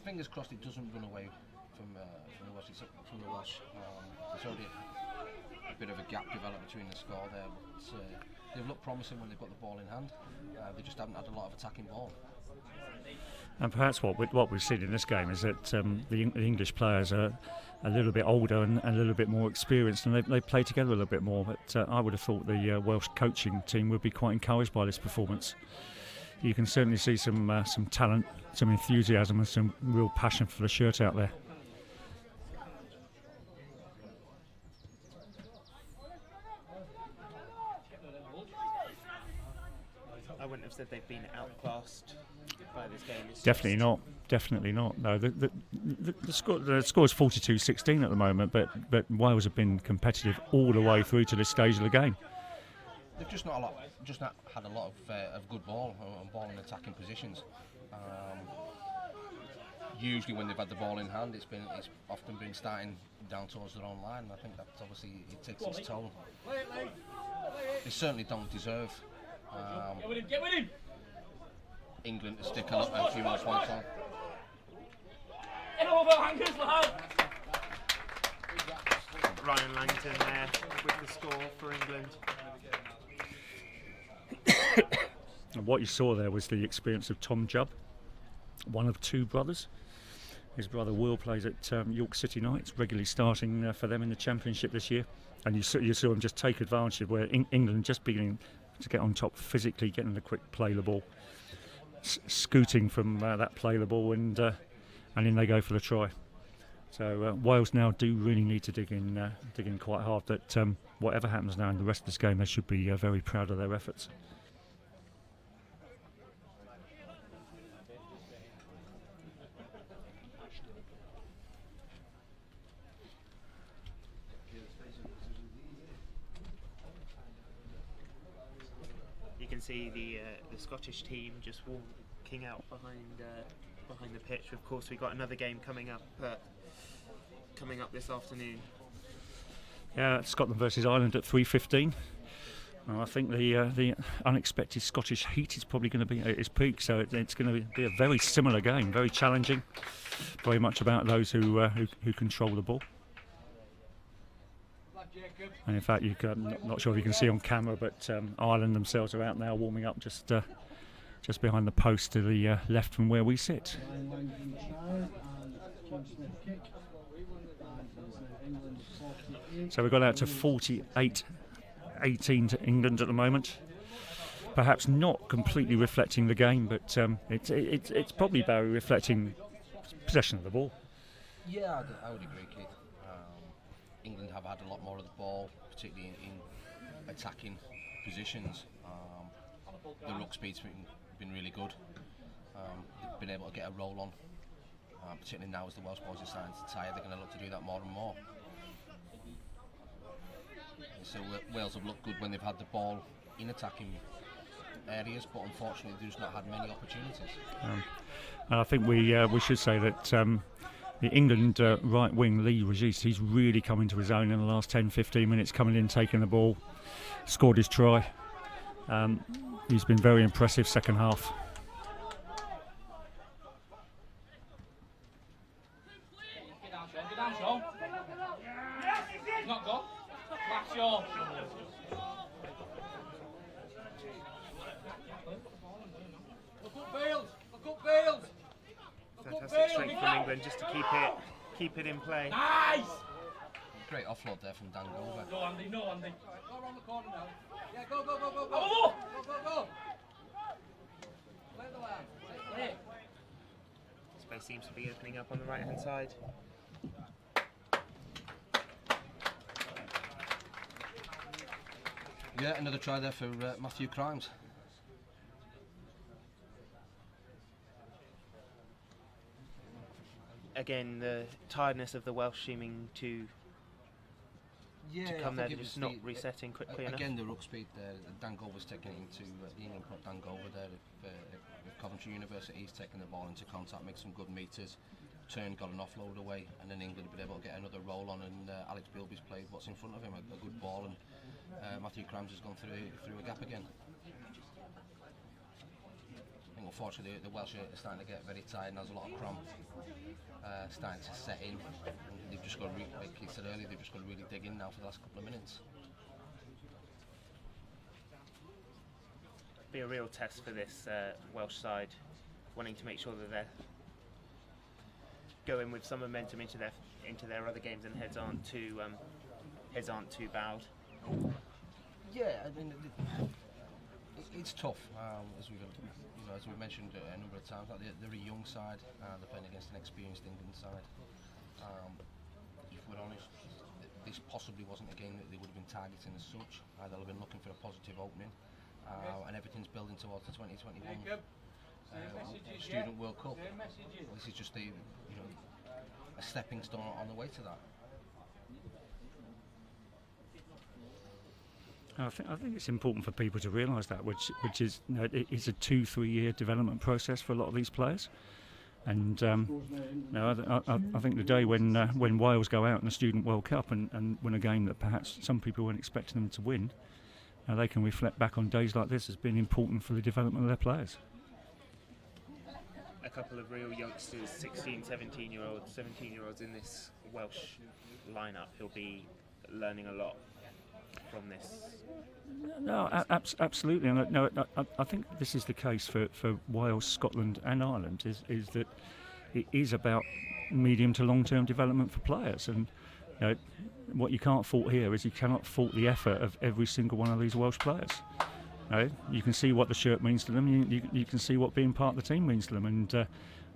[SPEAKER 3] fingers crossed it doesn't run away from the Welsh. There's already a bit of a gap developed between the score there, but they've looked promising when they've got the ball in hand. They just haven't had a lot of attacking ball.
[SPEAKER 2] And perhaps what we've seen in this game is that the English players are a little bit older and a little bit more experienced, and they play together a little bit more. But I would have thought the Welsh coaching team would be quite encouraged by this performance. You can certainly see some talent, some enthusiasm, and some real passion for the shirt out there.
[SPEAKER 1] I wouldn't have said they've been outclassed by this game.
[SPEAKER 2] Definitely not. No, the score is 42-16 at the moment, but Wales have been competitive all the way through to this stage of the game.
[SPEAKER 3] They've just not had a lot of good ball and ball in attacking positions. Usually when they've had the ball in hand, it's often been starting down towards their own line. And I think that obviously it takes its toll. They certainly don't deserve
[SPEAKER 6] Get with him!
[SPEAKER 3] England to stick a few more points on.
[SPEAKER 6] Get over, hangers, lad!
[SPEAKER 1] Ryan Langton there with the score for England.
[SPEAKER 2] And what you saw there was the experience of Tom Jubb, one of two brothers. His brother Will plays at York City Knights, regularly starting for them in the Championship this year. And you saw him just take advantage of where England just beginning to get on top physically, getting the quick play the ball, scooting from that play the ball, and in they go for the try. So Wales now do really need to dig in quite hard. But whatever happens now in the rest of this game, they should be very proud of their efforts.
[SPEAKER 1] You can see the Scottish team just walking out behind the pitch. Of course, we've got another game coming up this afternoon.
[SPEAKER 2] Yeah, Scotland versus Ireland at 3:15. I think the unexpected Scottish heat is probably going to be at its peak, so it's going to be a very similar game, very challenging, very much about those who control the ball. And in fact, not sure if you can see on camera, but Ireland themselves are out now warming up just behind the post to the left from where we sit. So we've got out to 48-18 to England at the moment. Perhaps not completely reflecting the game, but it's probably Barry reflecting possession of the ball.
[SPEAKER 3] Yeah, I would agree, Keith. England have had a lot more of the ball, particularly in attacking positions. The ruck speed's been really good. They've been able to get a roll on, particularly now as the Welsh boys are starting to tire. They're going to look to do that more and more. So Wales have looked good when they've had the ball in attacking areas, but unfortunately they've just not had many opportunities.
[SPEAKER 2] And I think we should say that the England right wing Lee Regis, he's really come into his own in the last 10-15 minutes, coming in, taking the ball, scored his try. He's been very impressive second half.
[SPEAKER 6] Get down, Sean. He's not gone. Flash, Sean. Look up, Bales.
[SPEAKER 1] Fantastic strength from England just to keep it in play.
[SPEAKER 6] Nice!
[SPEAKER 3] Great offload there from Dan Glover.
[SPEAKER 6] Go, Andy. No, Andy.
[SPEAKER 8] Go around the corner now. Yeah, go.
[SPEAKER 6] Oh!
[SPEAKER 8] Go. Play the line.
[SPEAKER 6] Hey.
[SPEAKER 1] Space seems to be opening up on the right hand side.
[SPEAKER 3] Yeah, another try there for Matthew Crimes.
[SPEAKER 1] Again, the tiredness of the Welsh seeming to
[SPEAKER 3] Yeah,
[SPEAKER 1] to come
[SPEAKER 3] I
[SPEAKER 1] there,
[SPEAKER 3] think it
[SPEAKER 1] just
[SPEAKER 3] was
[SPEAKER 1] not
[SPEAKER 3] the-
[SPEAKER 1] resetting quickly enough?
[SPEAKER 3] Again, the ruck speed there. Dan Gover's taking it into the England prop. Dan Gover there at Coventry University. He's taking the ball into contact, makes some good meters. Turn got an offload away, and then England have been able to get another roll on. And Alex Bilby's played what's in front of him, a good ball, and Matthew Crimes has gone through a gap again. I think unfortunately the Welsh are starting to get very tired, and there's a lot of cramp starting to set in. And they've just got to, like you said earlier, they've just got to really dig in now for the last couple of minutes.
[SPEAKER 1] Be a real test for this Welsh side, wanting to make sure that they're going with some momentum into their other games and heads aren't too bowed.
[SPEAKER 3] Yeah, I mean it's tough. As we mentioned a number of times, like they're a young side. They're playing against an experienced England side. If we're honest, this possibly wasn't a game that they would have been targeting as such. They'll have been looking for a positive opening, and everything's building towards the 2021 Student World Cup. This is just a stepping stone on the way to that.
[SPEAKER 2] I think it's important for people to realise that, which is it's a 2-3 year development process for a lot of these players. And I think the day when Wales go out in the Student World Cup and win a game that perhaps some people weren't expecting them to win, they can reflect back on days like this as being important for the development of their players.
[SPEAKER 1] A couple of real youngsters, 16, 17-year-olds in this Welsh lineup. He'll be learning a lot from this.
[SPEAKER 2] No, absolutely. And I think this is the case for Wales, Scotland and Ireland, is that it is about medium to long-term development for players. And what you can't fault here is you cannot fault the effort of every single one of these Welsh players. You can see what the shirt means to them. You can see what being part of the team means to them, and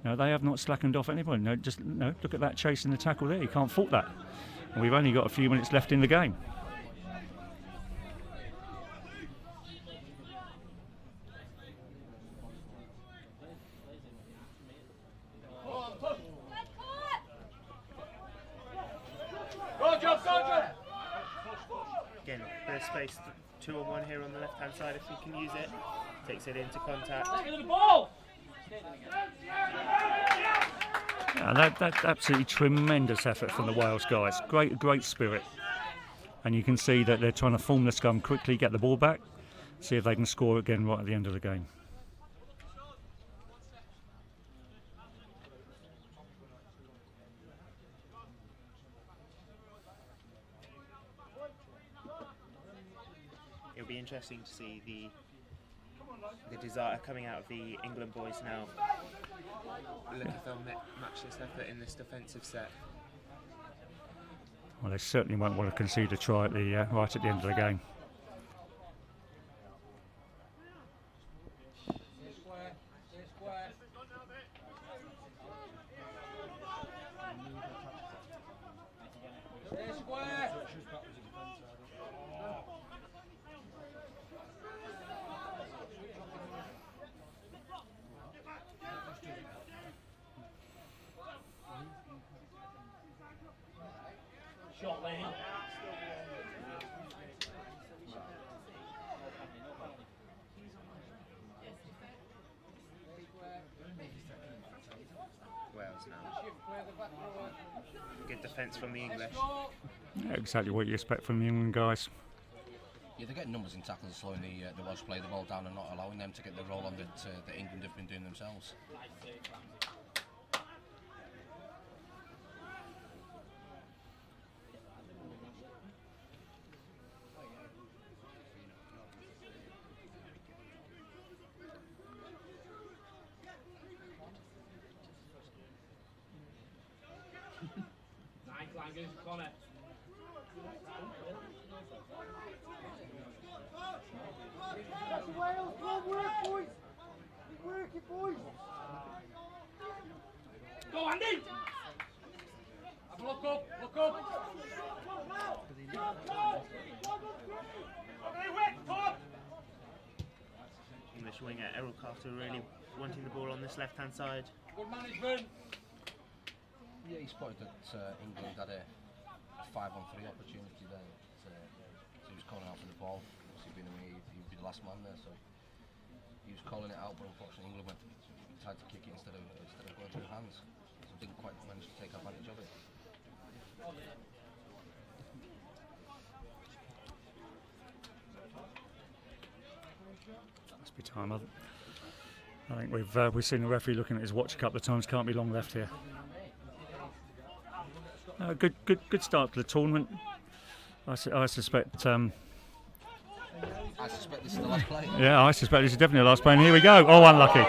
[SPEAKER 2] they have not slackened off anyone. Look at that chase and the tackle there. You can't fault that. And we've only got a few minutes left in the game.
[SPEAKER 1] Again, there's space 2-on-1 here on the left hand side if he can use it. Takes it into contact.
[SPEAKER 2] That's absolutely tremendous effort from the Wales guys. Great spirit. And you can see that they're trying to form the scum quickly, get the ball back, see if they can score again right at the end of the game.
[SPEAKER 1] It'll be interesting to see the desire coming out of the England boys now. Look if they'll match this effort in this defensive set.
[SPEAKER 2] Well, they certainly won't want to concede a try at right at the end of the game.
[SPEAKER 6] Shot lane.
[SPEAKER 1] Wales now. Good defence from the English.
[SPEAKER 2] Yeah, exactly what you expect from the England guys.
[SPEAKER 3] Yeah, they're getting numbers in tackles, slowing the Welsh play the ball down and not allowing them to get the roll on that England have been doing themselves.
[SPEAKER 6] Nice Langers, Connor. Go Andy! Have a look up, look up!
[SPEAKER 1] English winger Errol Carter really wanting the ball on this left hand side.
[SPEAKER 6] Good management!
[SPEAKER 3] Yeah, he spotted that England had a 5-on-3 opportunity there. was calling out for the ball. Obviously, being away, he'd be the last man there, so he was calling it out. But unfortunately, England tried to kick it instead of going through hands, so didn't quite manage to take advantage of it.
[SPEAKER 2] Must be time. I think we've seen the referee looking at his watch a couple of times. Can't be long left here. Good start to the tournament. I suspect.
[SPEAKER 3] I suspect this is the last play.
[SPEAKER 2] Yeah, I suspect this is definitely the last play. And here we go. Oh, unlucky.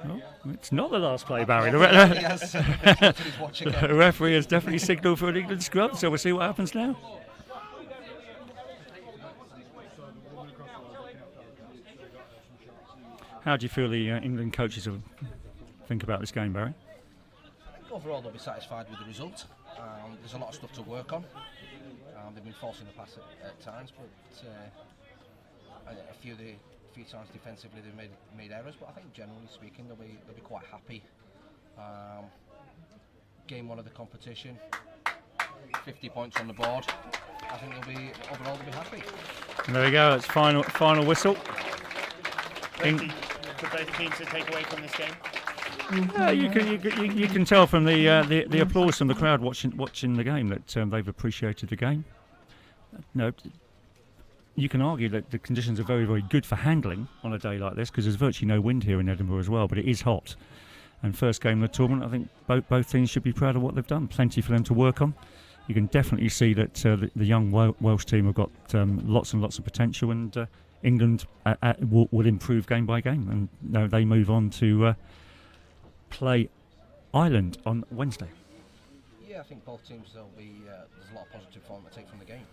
[SPEAKER 2] Oh, it's not the last play, Barry. The referee has definitely signalled for an England scrub, so we'll see what happens now. How do you feel the England coaches think about this game, Barry?
[SPEAKER 3] Overall, they'll be satisfied with the result. There's a lot of stuff to work on. They've been false in the pass at times, but a few times defensively they've made errors. But I think generally speaking, they'll be quite happy. Game one of the competition, 50 points on the board. I think overall they'll be happy.
[SPEAKER 2] And there we go. It's final whistle.
[SPEAKER 1] For both teams to take away from this game.
[SPEAKER 2] You can tell from the applause from the crowd watching the game that they've appreciated the game. No, you can argue that the conditions are very, very good for handling on a day like this because there's virtually no wind here in Edinburgh as well, but it is hot. And first game of the tournament, I think both teams should be proud of what they've done. Plenty for them to work on. You can definitely see that the young Welsh team have got lots and lots of potential, and England will improve game by game, and now they move on to play Ireland on Wednesday.
[SPEAKER 3] Yeah, I think both teams there's a lot of positive form to take from the game.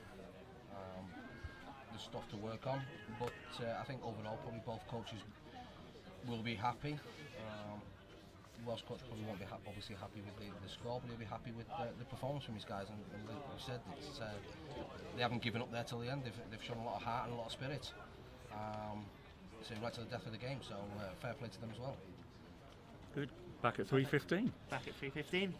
[SPEAKER 3] There's stuff to work on, but I think overall probably both coaches will be happy. Welsh coach probably won't be obviously happy with the score, but he'll be happy with the performance from his guys. And like you said, they haven't given up there till the end. They've shown a lot of heart and a lot of spirit. So right to the death of the game. So fair play to them as well.
[SPEAKER 2] Good. Back at 3:15.
[SPEAKER 1] Back at 3:15.